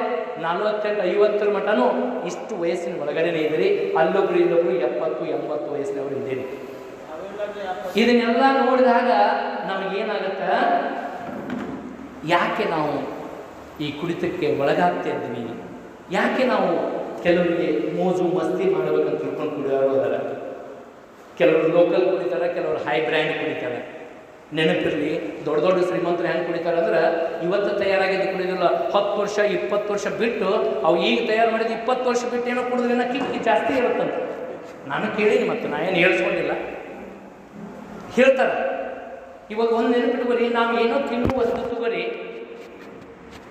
Speaker 2: 48, 50 ಮಟನೂ ಇಷ್ಟು ವಯಸ್ಸಿನ ಒಳಗಡೆನೇ ಇದ್ದೀರಿ. ಅಲ್ಲೊಬ್ರು ಇಲ್ಲೊಬ್ರು 70, 80 ವಯಸ್ಸಿನವರು ಇದ್ದೀರಿ. ಇದನ್ನೆಲ್ಲ ನೋಡಿದಾಗ ನಮಗೇನಾಗತ್ತ, ಯಾಕೆ ನಾವು ಈ ಕುಡಿತಕ್ಕೆ ಒಳಗಾಗ್ತಾ ಇದ್ದೀವಿ? ಯಾಕೆ ನಾವು ಕೆಲವರಿಗೆ ಮೋಜು ಮಸ್ತಿ ಮಾಡಬೇಕಂತ ತಿಳ್ಕೊಂಡು ಕುಡಿಯೋರು ಅದರ, ಕೆಲವರು ಲೋಕಲ್ ಕುಡಿತಾರೆ, ಕೆಲವರು ಹೈ ಬ್ರ್ಯಾಂಡ್ ಕುಡಿತಾರೆ. ನೆನಪಿರಲಿ, ದೊಡ್ಡ ದೊಡ್ಡ ಶ್ರೀಮಂತರು ಹೆಂಗೆ ಕುಡಿತಾರೆ ಅಂದ್ರೆ ಇವತ್ತು ತಯಾರಾಗಿದ್ದು ಕುಡಿಯೋದಿಲ್ಲ, 10 ವರ್ಷ 20 ವರ್ಷ ಬಿಟ್ಟು ಅವು ಈಗ ತಯಾರು ಮಾಡಿದ್ದು 20 ವರ್ಷ ಬಿಟ್ಟು ಏನೋ ಕುಡಿದ್ರೇನ ಕಿಕ್ಕಿ ಜಾಸ್ತಿ ಇರುತ್ತಂತ ನಾನು ಕೇಳೀನಿ. ಮತ್ತು ನಾ ಏನು ಹೇಳ್ಸ್ಕೊಂಡಿಲ್ಲ, ಹೇಳ್ತಾರೆ. ಇವಾಗ ಒಂದು ನೆನಪಿಟ್ಕೊರಿ, ನಾವು ಏನೋ ತಿನ್ನುವ ವಸ್ತು ತಗೋರಿ,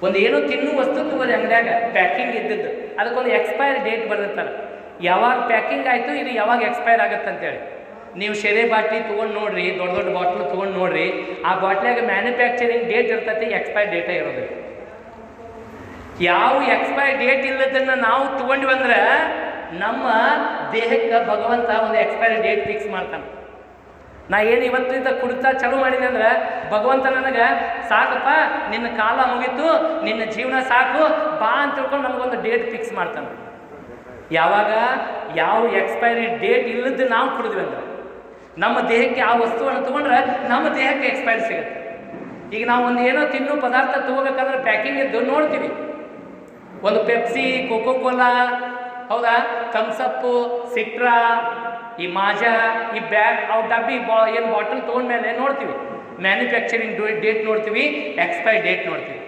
Speaker 2: ಒಂದು ಏನೋ ತಿನ್ನುವ ವಸ್ತು ತಗೋರಿ ಅಂಗಡಿಯಾಗ ಪ್ಯಾಕಿಂಗ್ ಇದ್ದದ್ದು, ಅದಕ್ಕೊಂದು ಎಕ್ಸ್ಪೈರ್ ಡೇಟ್ ಬರೆದಿರ್ತಾರೆ. ಯಾವಾಗ ಪ್ಯಾಕಿಂಗ್ ಆಯಿತು ಇದು ಯಾವಾಗ ಎಕ್ಸ್ಪೈರ್ ಆಗುತ್ತೆ ಅಂತೇಳಿ. ನೀವು ಶೆರೆ ಬಾಟ್ಲಿ ತೊಗೊಂಡು ನೋಡ್ರಿ, ದೊಡ್ಡ ದೊಡ್ಡ ಬಾಟ್ಲು ತೊಗೊಂಡು ನೋಡ್ರಿ, ಆ ಬಾಟ್ಲಿಯಾಗ ಮ್ಯಾನುಫ್ಯಾಕ್ಚರಿಂಗ್ ಡೇಟ್ ಇರ್ತೈತಿ, ಎಕ್ಸ್ಪೈರ್ ಡೇಟೇ ಇರೋದಿಲ್ಲ. ಯಾವ ಎಕ್ಸ್ಪೈರ್ ಡೇಟ್ ಇಲ್ಲದನ್ನು ನಾವು ತೊಗೊಂಡ್ವಿ ಅಂದ್ರೆ ನಮ್ಮ ದೇಹಕ್ಕೆ ಭಗವಂತ ಒಂದು ಎಕ್ಸ್ಪೈರಿ ಡೇಟ್ ಫಿಕ್ಸ್ ಮಾಡ್ತಾನೆ. ನಾ ಏನು ಇವತ್ತಿಂದ ಕುಡಿತಾ ಚಾಲೂ ಮಾಡಿದೆ ಅಂದ್ರೆ ಭಗವಂತ ನನಗೆ ಸಾಕಪ್ಪ, ನಿನ್ನ ಕಾಲ ಮುಗೀತು, ನಿನ್ನ ಜೀವನ ಸಾಕು ಬಾ ಅಂತ ತಿಳ್ಕೊಂಡು ನಮಗೊಂದು ಡೇಟ್ ಫಿಕ್ಸ್ ಮಾಡ್ತಾನೆ. ಯಾವಾಗ ಯಾವ ಎಕ್ಸ್ಪೈರಿ ಡೇಟ್ ಇಲ್ಲದ್ದು ನಾವು ಕುಡಿದ್ವಿ ಅಂದ್ರೆ ನಮ್ಮ ದೇಹಕ್ಕೆ ಆ ವಸ್ತುವನ್ನು ತೊಗೊಂಡ್ರೆ ನಮ್ಮ ದೇಹಕ್ಕೆ ಎಕ್ಸ್ಪೈರಿ ಸಿಗುತ್ತೆ. ಈಗ ನಾವು ಒಂದು ಏನೋ ತಿನ್ನೋ ಪದಾರ್ಥ ತೊಗೋಬೇಕಾದ್ರೆ ಪ್ಯಾಕಿಂಗ್ ಇದ್ದು ನೋಡ್ತೀವಿ, ಒಂದು ಪೆಪ್ಸಿ, ಕೋಕೋ ಕೋಲಾ, ಹೌದಾ, ಥಮ್ಸಪ್ಪು, ಸಿಟ್ರಾ, ಈ ಮಾಜಾ, ಈ ಬ್ಯಾಗ್, ಅವು ಡಬ್ಬಿ ಏನು ಬಾಟಲ್ ತೊಗೊಂಡ್ಮೇಲೆ ನೋಡ್ತೀವಿ ಮ್ಯಾನುಫ್ಯಾಕ್ಚರಿಂಗ್ ಡೇಟ್ ನೋಡ್ತೀವಿ, ಎಕ್ಸ್ಪೈರಿ ಡೇಟ್ ನೋಡ್ತೀವಿ.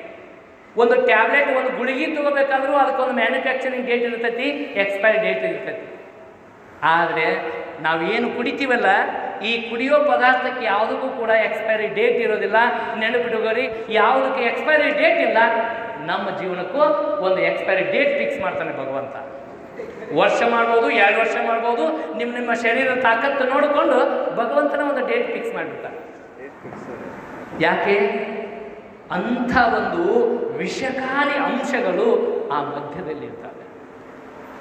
Speaker 2: ಒಂದು ಟ್ಯಾಬ್ಲೆಟ್, ಒಂದು ಗುಳಿಗೆ ತೊಗೋಬೇಕಾದ್ರೂ ಅದಕ್ಕೊಂದು ಮ್ಯಾನುಫ್ಯಾಕ್ಚರಿಂಗ್ ಡೇಟ್ ಇರ್ತೈತಿ, ಎಕ್ಸ್ಪೈರಿ ಡೇಟ್ ಇರ್ತೈತಿ. ಆದರೆ ನಾವೇನು ಕುಡಿತೀವಲ್ಲ, ಈ ಕುಡಿಯೋ ಪದಾರ್ಥಕ್ಕೆ ಯಾವುದಕ್ಕೂ ಕೂಡ ಎಕ್ಸ್ಪೈರಿ ಡೇಟ್ ಇರೋದಿಲ್ಲ. ನೆನಪಿಟ್ಟುಕೋರಿ, ಯಾವುದಕ್ಕೆ ಎಕ್ಸ್ಪೈರಿ ಡೇಟ್ ಇಲ್ಲ, ನಮ್ಮ ಜೀವನಕ್ಕೂ ಒಂದು ಎಕ್ಸ್ಪೈರಿ ಡೇಟ್ ಫಿಕ್ಸ್ ಮಾಡ್ತಾನೆ ಭಗವಂತ. ವರ್ಷ ಮಾಡ್ಬೋದು, 2 ವರ್ಷ ಮಾಡ್ಬೋದು, ನಿಮ್ಮ ಶರೀರದ ತಾಕತ್ತು ನೋಡಿಕೊಂಡು ಭಗವಂತನ ಒಂದು ಡೇಟ್ ಫಿಕ್ಸ್ ಮಾಡಿಬಿಡ್ತಾನೆ. ಯಾಕೆ? ಅಂಥ ಒಂದು ವಿಷಕಾರಿ ಅಂಶಗಳು ಆ ಮಧ್ಯದಲ್ಲಿರ್ತವೆ.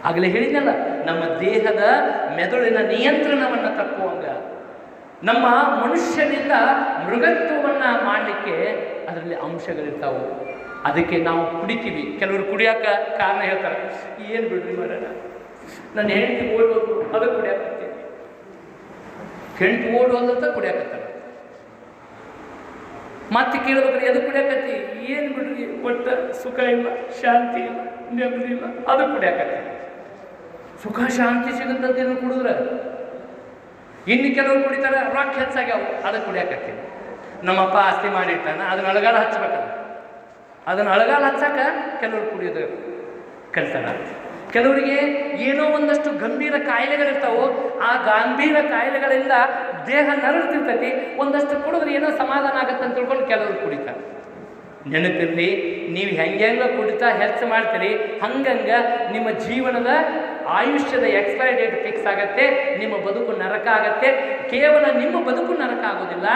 Speaker 2: ಆಗಲೇ ಹೇಳಿದ್ನಲ್ಲ, ನಮ್ಮ ದೇಹದ ಮೆದುಳಿನ ನಿಯಂತ್ರಣವನ್ನು ತಪ್ಪುವಂಗ, ನಮ್ಮ ಮನುಷ್ಯನಿಂದ ಮೃಗತ್ವವನ್ನು ಮಾಡಲಿಕ್ಕೆ ಅದರಲ್ಲಿ ಅಂಶಗಳಿರ್ತಾವೆ. ಅದಕ್ಕೆ ನಾವು ಕುಡಿತೀವಿ. ಕೆಲವರು ಕುಡಿಯೋಕೆ ಕಾರಣ ಹೇಳ್ತಾರೆ, ಏನು ಬಿಡ್ರಿ ಮಾಡೋಣ, ನನ್ನ ಹೆಂಡತಿ ಓಡೋದು ಅದು ಕುಡಿಯಾಕತ್ತೀನಿ, ಹೆಂಡತಿ ಓಡೋದಂತ ಕುಡಿಯಾಕತ್ತಾರ. ಮತ್ತೆ ಕೇಳ್ಬೇಕ್ರಿ, ಅದು ಕುಡಿಯಾಕತ್ತಿ, ಏನು ಬಿಡ್ರಿ, ಒಟ್ಟು ಸುಖ ಇಲ್ಲ, ಶಾಂತಿ ಇಲ್ಲ, ನೆಮ್ಮದಿ ಇಲ್ಲ, ಅದು ಕುಡಿಯಾಕತ್ತಿ. ಸುಖ ಶಾಂತಿ ಸಿಗುತ್ತಂತೇನು ಕುಡಿದ್ರೆ. ಇನ್ನು ಕೆಲವರು ಕುಡಿತಾರೆ, ರೊಕ್ಕ ಹೆಚ್ಚಾಗ್ಯಾವ, ಅದು ಕುಡಿಯಾಕತ್ತೀನಿ. ನಮ್ಮಪ್ಪ ಆಸ್ತಿ ಮಾಡಿಟ್ಟಾನ, ಅದನ್ನ ಅಳಗಾಲ ಹಚ್ಬೇಕಲ್ಲ, ಅದನ್ನು ಅಳಗಾಲ ಹಚ್ಚಾಕ ಕೆಲವರು ಕುಡಿಯೋದು ಕಲಿತಾರ. ಕೆಲವರಿಗೆ ಏನೋ ಒಂದಷ್ಟು ಗಂಭೀರ ಕಾಯಿಲೆಗಳಿರ್ತಾವೋ, ಆ ಗಂಭೀರ ಕಾಯಿಲೆಗಳಿಂದ ದೇಹ ನರಳ್ತಿರ್ತೈತಿ, ಒಂದಷ್ಟು ಕುಡಿದ್ರೆ ಏನೋ ಸಮಾಧಾನ ಆಗುತ್ತೆ ಅಂತ ತಿಳ್ಕೊಂಡು ಕೆಲವರು ಕುಡಿತಾರೆ. ನೆನಪಿರಲಿ, ನೀವು ಹೆಂಗೆಂಗ ಕುಡಿತಾ ಹೆಚ್ಚು ಮಾಡ್ತೀರಿ, ಹಂಗಂಗೆ ನಿಮ್ಮ ಜೀವನದ ಆಯುಷ್ಯದ ಎಕ್ಸ್ಪೈರಿ ಡೇಟ್ ಫಿಕ್ಸ್ ಆಗತ್ತೆ, ನಿಮ್ಮ ಬದುಕು ನರಕ ಆಗತ್ತೆ. ಕೇವಲ ನಿಮ್ಮ ಬದುಕು ನರಕ ಆಗೋದಿಲ್ಲ,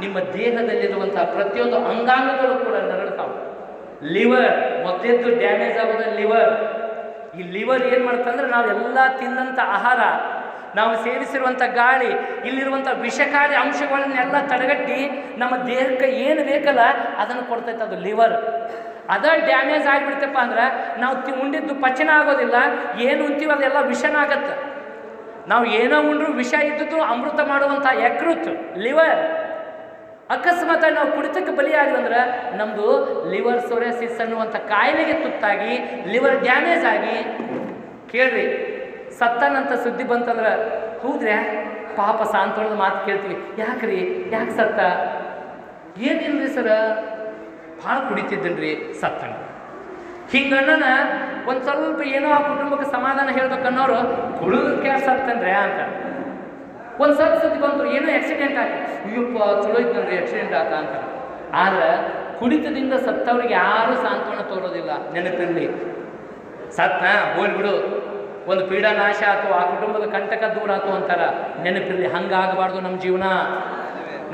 Speaker 2: ನಿಮ್ಮ ದೇಹದಲ್ಲಿರುವಂಥ ಪ್ರತಿಯೊಂದು ಅಂಗಾಂಗಗಳು ಕೂಡ ನರಳ್ತಾವೆ. ಲಿವರ್ ಮೊದಲೆದ್ದು ಡ್ಯಾಮೇಜ್ ಆಗೋದು ಲಿವರ್. ಈ ಲಿವರ್ ಏನು ಮಾಡುತ್ತಂದ್ರೆ, ನಾವೆಲ್ಲ ತಿಂದಂಥ ಆಹಾರ, ನಾವು ಸೇವಿಸಿರುವಂಥ ಗಾಳಿ, ಇಲ್ಲಿರುವಂಥ ವಿಷಕಾರಿ ಅಂಶಗಳನ್ನೆಲ್ಲ ತಡೆಗಟ್ಟಿ ನಮ್ಮ ದೇಹಕ್ಕೆ ಏನು ಬೇಕಲ್ಲ ಅದನ್ನು ಕೊಡ್ತೈತೆ, ಅದು ಲಿವರ್. ಅದ ಡ್ಯಾಮೇಜ್ ಆಗಿಬಿಡ್ತಪ್ಪ ಅಂದ್ರೆ ನಾವು ಉಂಡಿದ್ದು ಪಚನ ಆಗೋದಿಲ್ಲ, ಏನು ಉಂತೀವಿ ಅದೆಲ್ಲ ವಿಷನ ಆಗತ್ತೆ. ನಾವು ಏನೋ ಉಂಡ್ರು ವಿಷ ಇದ್ದದ್ದು ಅಮೃತ ಮಾಡುವಂಥ ಯಕೃತ್ ಲಿವರ್. ಅಕಸ್ಮಾತ್ ನಾವು ಕುಡಿತಕ್ಕೆ ಬಲಿಯಾಗಿ ಅಂದ್ರೆ ನಮ್ಮದು ಲಿವರ್ ಸೊರೆಸಿಸ್ ಅನ್ನುವಂಥ ಕಾಯಿಲೆಗೆ ತುತ್ತಾಗಿ ಲಿವರ್ ಡ್ಯಾಮೇಜ್ ಆಗಿ, ಕೇಳ್ರಿ, ಸತ್ತನಂತ ಸುದ್ದಿ ಬಂತಂದ್ರೆ ಹೌದ್ರ್ಯಾ ಪಾಪ ಸಾಂತ್ವನದ ಮಾತು ಕೇಳ್ತೀವಿ, ಯಾಕ್ರಿ ಯಾಕೆ ಸತ್ತ? ಏನಿಲ್ರಿ ಸರ, ಭಾಳ ಕುಡಿತಿದ್ದನ್ರಿ ಸತ್ತನ. ಹಿಂಗಣ್ಣನ ಒಂದು ಸ್ವಲ್ಪ ಏನೋ ಆ ಕುಟುಂಬಕ್ಕೆ ಸಮಾಧಾನ ಹೇಳ್ಬೇಕನ್ನೋರು ಕುಡಿದಕ್ಕೆ ಸತ್ತನ್ರಿ ಅಂತ. ಒಂದು ಸ್ವಲ್ಪ ಸುದ್ದಿ ಬಂತು, ಏನೋ ಆಕ್ಸಿಡೆಂಟ್ ಆಗಿ, ಅಯ್ಯಪ್ಪ ಚಲೋ ಇದ್ದನ್ರಿ ಆಕ್ಸಿಡೆಂಟ್ ಆತ ಅಂತ. ಆದ್ರೆ ಕುಡಿತದಿಂದ ಸತ್ತವ್ರಿಗೆ ಯಾರೂ ಸಾಂತ್ವನ ತೋರೋದಿಲ್ಲ. ನೆನಪಿರಲಿ, ಸತ್ನ ಹೋಗ್ಬಿಡು, ಒಂದು ಪೀಡಾ ನಾಶ ಆಯ್ತು, ಆ ಕುಟುಂಬದ ಕಂಟಕ ದೂರ ಆಯ್ತು ಅಂತಾರ. ನೆನಪಿರಲಿ, ಹಂಗಾಗಬಾರ್ದು ನಮ್ಮ ಜೀವನ.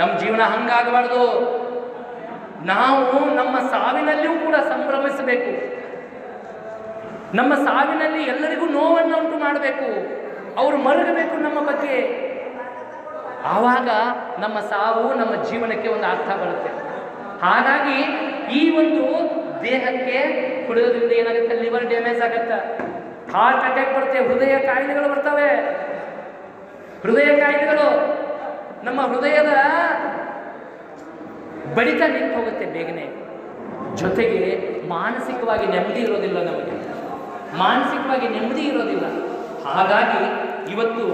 Speaker 2: ನಮ್ಮ ಜೀವನ ಹಂಗಾಗಬಾರ್ದು. ನಾವು ನಮ್ಮ ಸಾವಿನಲ್ಲಿಯೂ ಕೂಡ ಸಂಭ್ರಮಿಸಬೇಕು. ನಮ್ಮ ಸಾವಿನಲ್ಲಿ ಎಲ್ಲರಿಗೂ ನೋವನ್ನು ಉಂಟು ಮಾಡಬೇಕು, ಅವರು ಮರುಗಬೇಕು ನಮ್ಮ ಬಗ್ಗೆ. ಆವಾಗ ನಮ್ಮ ಸಾವು ನಮ್ಮ ಜೀವನಕ್ಕೆ ಒಂದು ಅರ್ಥ ಬರುತ್ತೆ. ಹಾಗಾಗಿ ಈ ಒಂದು ದೇಹಕ್ಕೆ ಕುಡಿಯೋದ್ರಿಂದ ಏನಾಗುತ್ತೆ, ಲಿವರ್ ಡ್ಯಾಮೇಜ್ ಆಗುತ್ತೆ, ಹಾರ್ಟ್ ಅಟ್ಯಾಕ್ ಬರುತ್ತೆ, ಹೃದಯ ಕಾಯಿಲೆಗಳು ಬರ್ತವೆ. ಹೃದಯ ಕಾಯಿಲೆಗಳು, ನಮ್ಮ ಹೃದಯದ ಬಡಿತ ನಿಂತು ಹೋಗುತ್ತೆ ಬೇಗನೆ. ಜೊತೆಗೆ ಮಾನಸಿಕವಾಗಿ ನೆಮ್ಮದಿ ಇರೋದಿಲ್ಲ, ನಮಗೆ ಮಾನಸಿಕವಾಗಿ ನೆಮ್ಮದಿ ಇರೋದಿಲ್ಲ. ಹಾಗಾಗಿ ಇವತ್ತು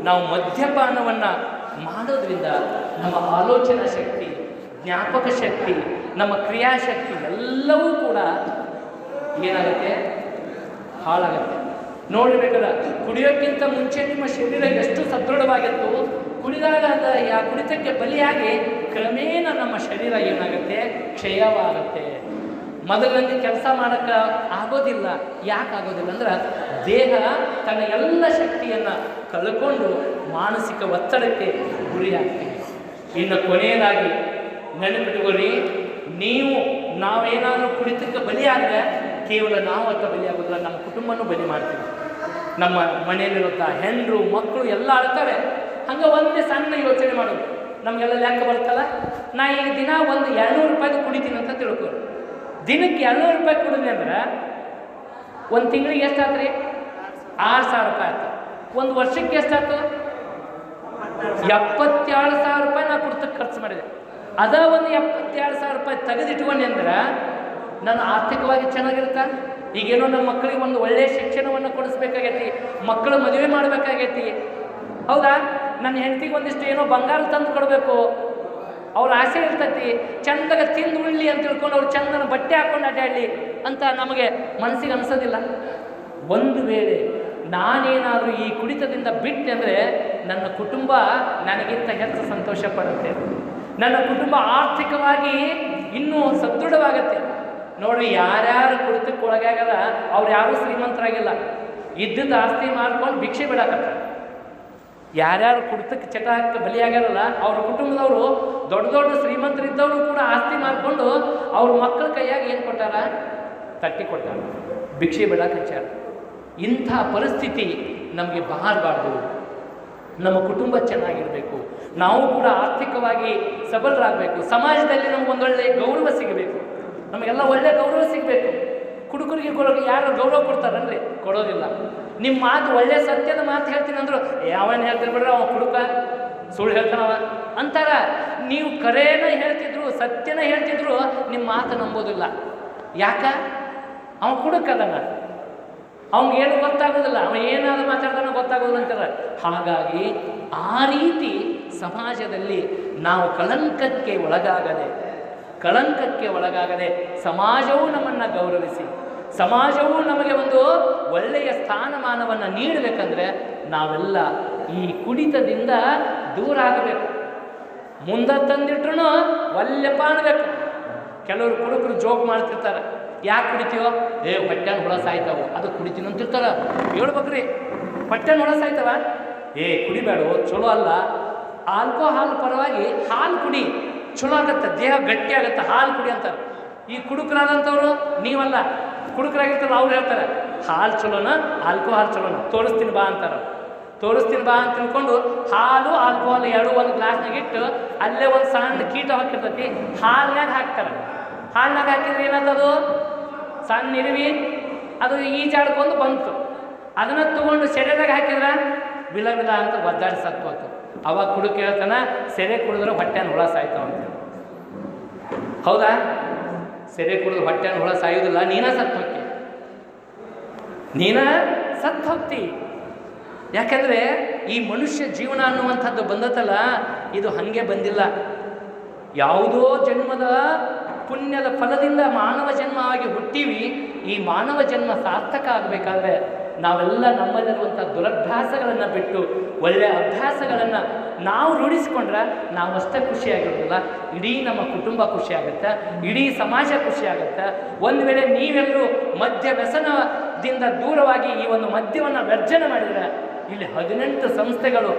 Speaker 2: ನಾವು ಮದ್ಯಪಾನವನ್ನು ಮಾಡೋದ್ರಿಂದ ನಮ್ಮ ಆಲೋಚನಾ ಶಕ್ತಿ, ಜ್ಞಾಪಕ ಶಕ್ತಿ, ನಮ್ಮ ಕ್ರಿಯಾಶಕ್ತಿ ಎಲ್ಲವೂ ಕೂಡ ಏನಾಗುತ್ತೆ, ಹಾಳಾಗುತ್ತೆ. ನೋಡಬೇಕಾದ್ರೆ ಕುಡಿಯೋಕ್ಕಿಂತ ಮುಂಚೆ ನಿಮ್ಮ ಶರೀರ ಎಷ್ಟು ಸದೃಢವಾಗಿತ್ತು, ಕುಡಿದಾಗ ಆ ಕುಡಿತಕ್ಕೆ ಬಲಿಯಾಗಿ ಕ್ರಮೇಣ ನಮ್ಮ ಶರೀರ ಏನಾಗುತ್ತೆ, ಕ್ಷಯವಾಗುತ್ತೆ. ಮೊದಲಲ್ಲಿ ಕೆಲಸ ಮಾಡೋಕ್ಕೆ ಆಗೋದಿಲ್ಲ. ಯಾಕೆ ಆಗೋದಿಲ್ಲ ಅಂದ್ರೆ ದೇಹ ತನ್ನ ಎಲ್ಲ ಶಕ್ತಿಯನ್ನು ಕಳ್ಕೊಂಡು ಮಾನಸಿಕ ಒತ್ತಡಕ್ಕೆ ಗುರಿಯಾಗ್ತೀವಿ. ಇನ್ನು ಕೊನೆಯದಾಗಿ ನೆನಪಿಟ್ಟುಕೊಳ್ಳಿ, ನಾವೇನಾದರೂ ಕುಡಿತಕ್ಕೆ ಬಲಿಯಾದರೆ ಕೇವಲ ನಾವು ಅಂತ ಬಲಿಯಾಗೋದಿಲ್ಲ, ನಮ್ಮ ಕುಟುಂಬನೂ ಬಲಿ ಮಾಡ್ತೀವಿ. ನಮ್ಮ ಮನೆಯಲ್ಲಿರುತ್ತ ಹೆಣ್ಣು ಮಕ್ಕಳು ಎಲ್ಲ ಆಡ್ತಾರೆ. ಹಂಗೆ ಒಂದೇ ಸಣ್ಣ ಯೋಚನೆ ಮಾಡೋದು, ನಮಗೆಲ್ಲ ಲೆಕ್ಕ ಬರ್ತಲ್ಲ. ನಾ ಈಗ ದಿನ ಒಂದು 200 ರೂಪಾಯಿದು ಕುಡಿತೀನಿ ಅಂತ ತಿಳ್ಕೊ. ದಿನಕ್ಕೆ 200 ರೂಪಾಯಿ ಕುಡಿದ್ವಿ ಅಂದ್ರೆ ಒಂದು ತಿಂಗಳಿಗೆ ಎಷ್ಟಾಯ್ತು ರೀ? 6,000 ರೂಪಾಯಿ ಆಯ್ತು. ಒಂದು ವರ್ಷಕ್ಕೆ ಎಷ್ಟಾಯ್ತು? 77,000 ರೂಪಾಯಿ ನಾ ಕುಡಿತಕ್ಕೆ ಖರ್ಚು ಮಾಡಿದೆ. ಅದ ಒಂದು 77,000 ರೂಪಾಯಿ ತೆಗೆದಿಟ್ಕೊಂಡೆ ಅಂದ್ರೆ ನಾನು ಆರ್ಥಿಕವಾಗಿ ಚೆನ್ನಾಗಿರ್ತಾ. ಈಗೇನೋ ನಮ್ಮ ಮಕ್ಕಳಿಗೆ ಒಂದು ಒಳ್ಳೆಯ ಶಿಕ್ಷಣವನ್ನು ಕೊಡಿಸ್ಬೇಕಾಗೈತಿ, ಮಕ್ಕಳು ಮದುವೆ ಮಾಡಬೇಕಾಗೈತಿ, ಹೌದಾ? ನನ್ನ ಹೆಂಡತಿಗೆ ಒಂದಿಷ್ಟು ಏನೋ ಬಂಗಾರ ತಂದು ಕೊಡಬೇಕು, ಅವ್ರ ಆಸೆ ಇರ್ತೈತಿ, ಚಂದಾಗ ತಿಂದು ಉಳ್ಳಿ ಅಂತ ತಿಳ್ಕೊಂಡು ಅವ್ರು ಚಂದನ ಬಟ್ಟೆ ಹಾಕೊಂಡು ಅಡ್ಡಾಡಲಿ ಅಂತ ನಮಗೆ ಮನಸ್ಸಿಗೆ ಅನಿಸೋದಿಲ್ಲ. ಒಂದು ವೇಳೆ ನಾನೇನಾದರೂ ಈ ಕುಡಿತದಿಂದ ಬಿಟ್ಟೆ ಅಂದರೆ ನನ್ನ ಕುಟುಂಬ ನನಗಿಂತ ಹೆಚ್ಚು ಸಂತೋಷ ಪಡುತ್ತೆ, ನನ್ನ ಕುಟುಂಬ ಆರ್ಥಿಕವಾಗಿ ಇನ್ನೂ ಸದೃಢವಾಗತ್ತೆ. ನೋಡ್ರಿ, ಯಾರ್ಯಾರು ಕುಡಿತಕ್ಕೆ ಒಳಗಾಗಲ್ಲ ಅವ್ರು ಯಾರೂ ಶ್ರೀಮಂತರಾಗಿಲ್ಲ, ಇದ್ದದ್ದು ಆಸ್ತಿ ಮಾಡ್ಕೊಂಡು ಭಿಕ್ಷೆ ಬಿಡಾಕತ್ತ. ಯಾರ್ಯಾರು ಕುಡಿತಕ್ಕೆ ಚಟಕ್ಕೆ ಬಲಿಯಾಗಾರಲ್ಲ ಅವ್ರ ಕುಟುಂಬದವರು ದೊಡ್ಡ ದೊಡ್ಡ ಶ್ರೀಮಂತರಿದ್ದವರು ಕೂಡ ಆಸ್ತಿ ಮಾಡಿಕೊಂಡು ಅವ್ರ ಮಕ್ಕಳ ಕೈಯಾಗ ಏನು ಕೊಟ್ಟಾರ? ತಟ್ಟಿ ಕೊಟ್ಟಾರ, ಭಿಕ್ಷೆ ಬಿಡಕ್ಕೆ ಹಚ್ಚಾರ. ಇಂಥ ಪರಿಸ್ಥಿತಿ ನಮಗೆ ಬಾರಬಾರ್ದು. ನಮ್ಮ ಕುಟುಂಬ ಚೆನ್ನಾಗಿರಬೇಕು, ನಾವು ಕೂಡ ಆರ್ಥಿಕವಾಗಿ ಸಬಲರಾಗಬೇಕು, ಸಮಾಜದಲ್ಲಿ ನಮಗೊಂದೊಳ್ಳೆ ಗೌರವ ಸಿಗಬೇಕು, ನಮಗೆಲ್ಲ ಒಳ್ಳೆ ಗೌರವ ಸಿಗಬೇಕು. ಕುಡುಕರಿಗೆ ಯಾರು ಗೌರವ ಕೊಡ್ತಾರನ್ರಿ? ಕೊಡೋದಿಲ್ಲ. ನಿಮ್ಮ ಮಾತು ಒಳ್ಳೆ ಸತ್ಯದ ಮಾತು ಹೇಳ್ತೀನಿ ಅಂದರು, ಯಾವನ್ ಹೇಳ್ತೀನಿ ಬಿಡ್ರಿ, ಅವ ಕುಡುಕ, ಸುಳ್ಳು ಹೇಳ್ತಾನವ ಅಂತಾರ. ನೀವು ಕರೇನ ಹೇಳ್ತಿದ್ರು, ಸತ್ಯನ ಹೇಳ್ತಿದ್ರು, ನಿಮ್ಮ ಮಾತು ನಂಬೋದಿಲ್ಲ. ಯಾಕ? ಅವ ಕುಡುಕದನ, ಅವನಿಗೇನು ಗೊತ್ತಾಗೋದಿಲ್ಲ, ಅವ ಏನಾದ್ರು ಮಾತಾಡ್ತಾನೋ ಗೊತ್ತಾಗೋದಿಲ್ಲ ಅಂತಾರೆ. ಹಾಗಾಗಿ ಆ ರೀತಿ ಸಮಾಜದಲ್ಲಿ ನಾವು ಕಳಂಕಕ್ಕೆ ಒಳಗಾಗದೆ ಸಮಾಜವೂ ನಮ್ಮನ್ನು ಗೌರವಿಸಿ, ಸಮಾಜವೂ ನಮಗೆ ಒಂದು ಒಳ್ಳೆಯ ಸ್ಥಾನಮಾನವನ್ನು ನೀಡಬೇಕಂದ್ರೆ ನಾವೆಲ್ಲ ಈ ಕುಡಿತದಿಂದ ದೂರ ಆಗಬೇಕು. ಮುಂದೆ ತಂದಿಟ್ರು ಒಲ್ಲೆಪ್ಪ ಅನ್ನಬೇಕು. ಕೆಲವರು ಕುಡುಕರು ಜೋಕ್ ಮಾಡ್ತಿರ್ತಾರೆ, ಯಾಕೆ ಕುಡಿತೀವೋ? ಹೊಟ್ಟೆನ ಹುಳ ಸಾಯ್ತಾವ, ಅದು ಕುಡಿತೀನಿ ಅಂತಿರ್ತಾರ. ಹೇಳ್ಬೇಕ್ರಿ, ಹೊಟ್ಟೆನ ಹುಳ ಸಾಯ್ತಾವ, ಕುಡಿಬೇಡ, ಚಲೋ ಅಲ್ಲ. ಆಲ್ಕೋಹಾಲ್ ಪರವಾಗಿ ಹಾಲು ಕುಡಿ, ಚಲೋ ಆಗತ್ತೆ, ದೇಹ ಗಟ್ಟಿ ಆಗುತ್ತೆ, ಹಾಲು ಕುಡಿ ಅಂತಾರೆ. ಈ ಕುಡುಕರಾದಂಥವ್ರು ನೀವಲ್ಲ, ಕುಡುಕರಾಗಿರ್ತಾರ, ಅವ್ರು ಹೇಳ್ತಾರೆ ಹಾಲು ಚಲೋನ ಆಲ್ಕೋಹಾಲ್ ಚಲೋನ, ತೋರಿಸ್ತೀನಿ ಬಾ ಅಂತಾರೆ. ತೋರಿಸ್ತೀನಿ ಬಾ ಅಂತ ತಿಳ್ಕೊಂಡು ಹಾಲು ಆಲ್ಕೋಹಾಲ್ ಎರಡು ಒಂದು ಗ್ಲಾಸ್ನಾಗ ಇಟ್ಟು ಅಲ್ಲೇ ಒಂದು ಸಣ್ಣ ಕೀಟ ಹಾಕಿರ್ತೈತಿ, ಹಾಲಿನಾಗ ಹಾಕ್ತಾರೆ. ಹಾಲಿನಾಗ ಹಾಕಿದ್ರೆ ಏನಾದದು? ಸಣ್ಣ ಇರುವಿ ಅದು ಈಜಾಡ್ಕೊಂಡು ಬಂತು. ಅದನ್ನು ತೊಗೊಂಡು ಸೆರೆದಾಗ ಹಾಕಿದ್ರೆ ವಿಲ ವಿಲ ಅಂತ ಒದ್ದಾಡಿ ಸತ್ತೋತು. ಅವಾಗ ಕುಡುಕ ಹೇಳ್ತಾನ, ಸೆರೆ ಕುಡಿದ್ರೆ ಹೊಟ್ಟೆನ ಹುಳ ಸಾಯ್ತಾವ ಅಂತ. ಹೌದಾ? ಸೆರೆ ಕುಡಿದ್ರೆ ಹೊಟ್ಟೆನ ಹುಳ ಸಾಯೋದಿಲ್ಲ, ನೀನ ಸತ್ತು ಹೋಗ್ತಿ. ಯಾಕಂದರೆ ಈ ಮನುಷ್ಯ ಜೀವನ ಅನ್ನುವಂಥದ್ದು ಬಂದತ್ತಲ್ಲ, ಇದು ಹಾಗೆ ಬಂದಿಲ್ಲ. ಯಾವುದೋ ಜನ್ಮದ ಪುಣ್ಯದ ಫಲದಿಂದ ಮಾನವ ಜನ್ಮ ಆಗಿ ಹುಟ್ಟೀವಿ. ಈ ಮಾನವ ಜನ್ಮ ಸಾರ್ಥಕ ಆಗಬೇಕಾದ್ರೆ ನಾವೆಲ್ಲ ನಮ್ಮಲ್ಲಿರುವಂಥ ದುರಭ್ಯಾಸಗಳನ್ನು ಬಿಟ್ಟು ಒಳ್ಳೆಯ ಅಭ್ಯಾಸಗಳನ್ನು ನಾವು ರೂಢಿಸಿಕೊಂಡ್ರೆ ನಾವಷ್ಟೇ ಖುಷಿಯಾಗಿರೋದಿಲ್ಲ, ಇಡೀ ನಮ್ಮ ಕುಟುಂಬ ಖುಷಿಯಾಗುತ್ತೆ, ಇಡೀ ಸಮಾಜ ಖುಷಿಯಾಗುತ್ತೆ. ಒಂದು ವೇಳೆ ನೀವೆಲ್ಲರೂ ಮದ್ಯ ವ್ಯಸನದಿಂದ ದೂರವಾಗಿ ಈ ಒಂದು ಮದ್ಯವನ್ನು ವರ್ಜನೆ ಮಾಡಿದರೆ ಇಲ್ಲಿ 18 ಸಂಸ್ಥೆಗಳು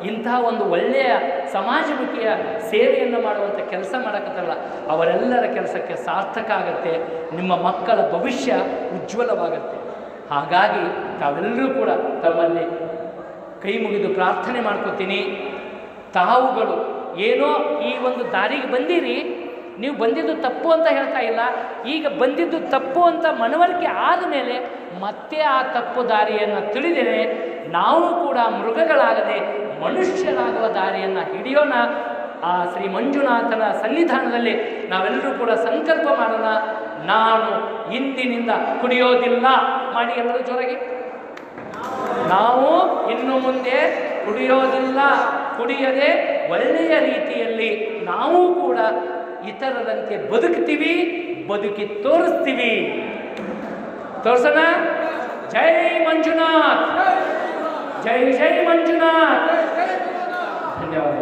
Speaker 2: ಇಂಥ ಒಂದು ಒಳ್ಳೆಯ ಸಮಾಜಮುಖಿಯ ಸೇವೆಯನ್ನು ಮಾಡುವಂಥ ಕೆಲಸ ಮಾಡೋಕ್ಕತ್ತಲ್ಲ, ಅವರೆಲ್ಲರ ಕೆಲಸಕ್ಕೆ ಸಾರ್ಥಕ ಆಗುತ್ತೆ. ನಿಮ್ಮ ಮಕ್ಕಳ ಭವಿಷ್ಯ ಉಜ್ವಲವಾಗುತ್ತೆ. ಹಾಗಾಗಿ ತಾವೆಲ್ಲರೂ ಕೂಡ ತಮ್ಮಲ್ಲಿ ಕೈ ಮುಗಿದು ಪ್ರಾರ್ಥನೆ ಮಾಡ್ಕೋತೀನಿ. ತಾವುಗಳು ಏನೋ ಈ ಒಂದು ದಾರಿಗೆ ಬಂದಿರಿ, ನೀವು ಬಂದಿದ್ದು ತಪ್ಪು ಅಂತ ಹೇಳ್ತಾ ಇಲ್ಲ. ಈಗ ಬಂದಿದ್ದು ತಪ್ಪು ಅಂತ ಮನವರಿಕೆ ಆದಮೇಲೆ ಮತ್ತೆ ಆ ತಪ್ಪು ದಾರಿಯನ್ನು ತಿಳಿದರೆ ನಾವು ಕೂಡ ಮೃಗಗಳಾಗದೆ ಮನುಷ್ಯರಾಗುವ ದಾರಿಯನ್ನು ಹಿಡಿಯೋಣ. ಆ ಶ್ರೀ ಮಂಜುನಾಥನ ಸನ್ನಿಧಾನದಲ್ಲಿ ನಾವೆಲ್ಲರೂ ಕೂಡ ಸಂಕಲ್ಪ ಮಾಡೋಣ. ನಾನು ಇಂದಿನಿಂದ ಕುಡಿಯೋದಿಲ್ಲ ಮಾಡಿ, ಎಲ್ಲರೂ ಜೋರಾಗಿ. ನಾವು ಇನ್ನು ಮುಂದೆ ಕುಡಿಯೋದಿಲ್ಲ, ಕುಡಿಯದೆ ಒಳ್ಳೆಯ ರೀತಿಯಲ್ಲಿ ನಾವು ಕೂಡ ಇತರರಂತೆ ಬದುಕ್ತೀವಿ, ಬದುಕಿ ತೋರಿಸ್ತೀವಿ. ತೋರ್ಸೋಣ. ಜೈ ಮಂಜುನಾಥ್, ಜೈ ಜೈ ಮಂಜುನಾಥ್. ಧನ್ಯವಾದ.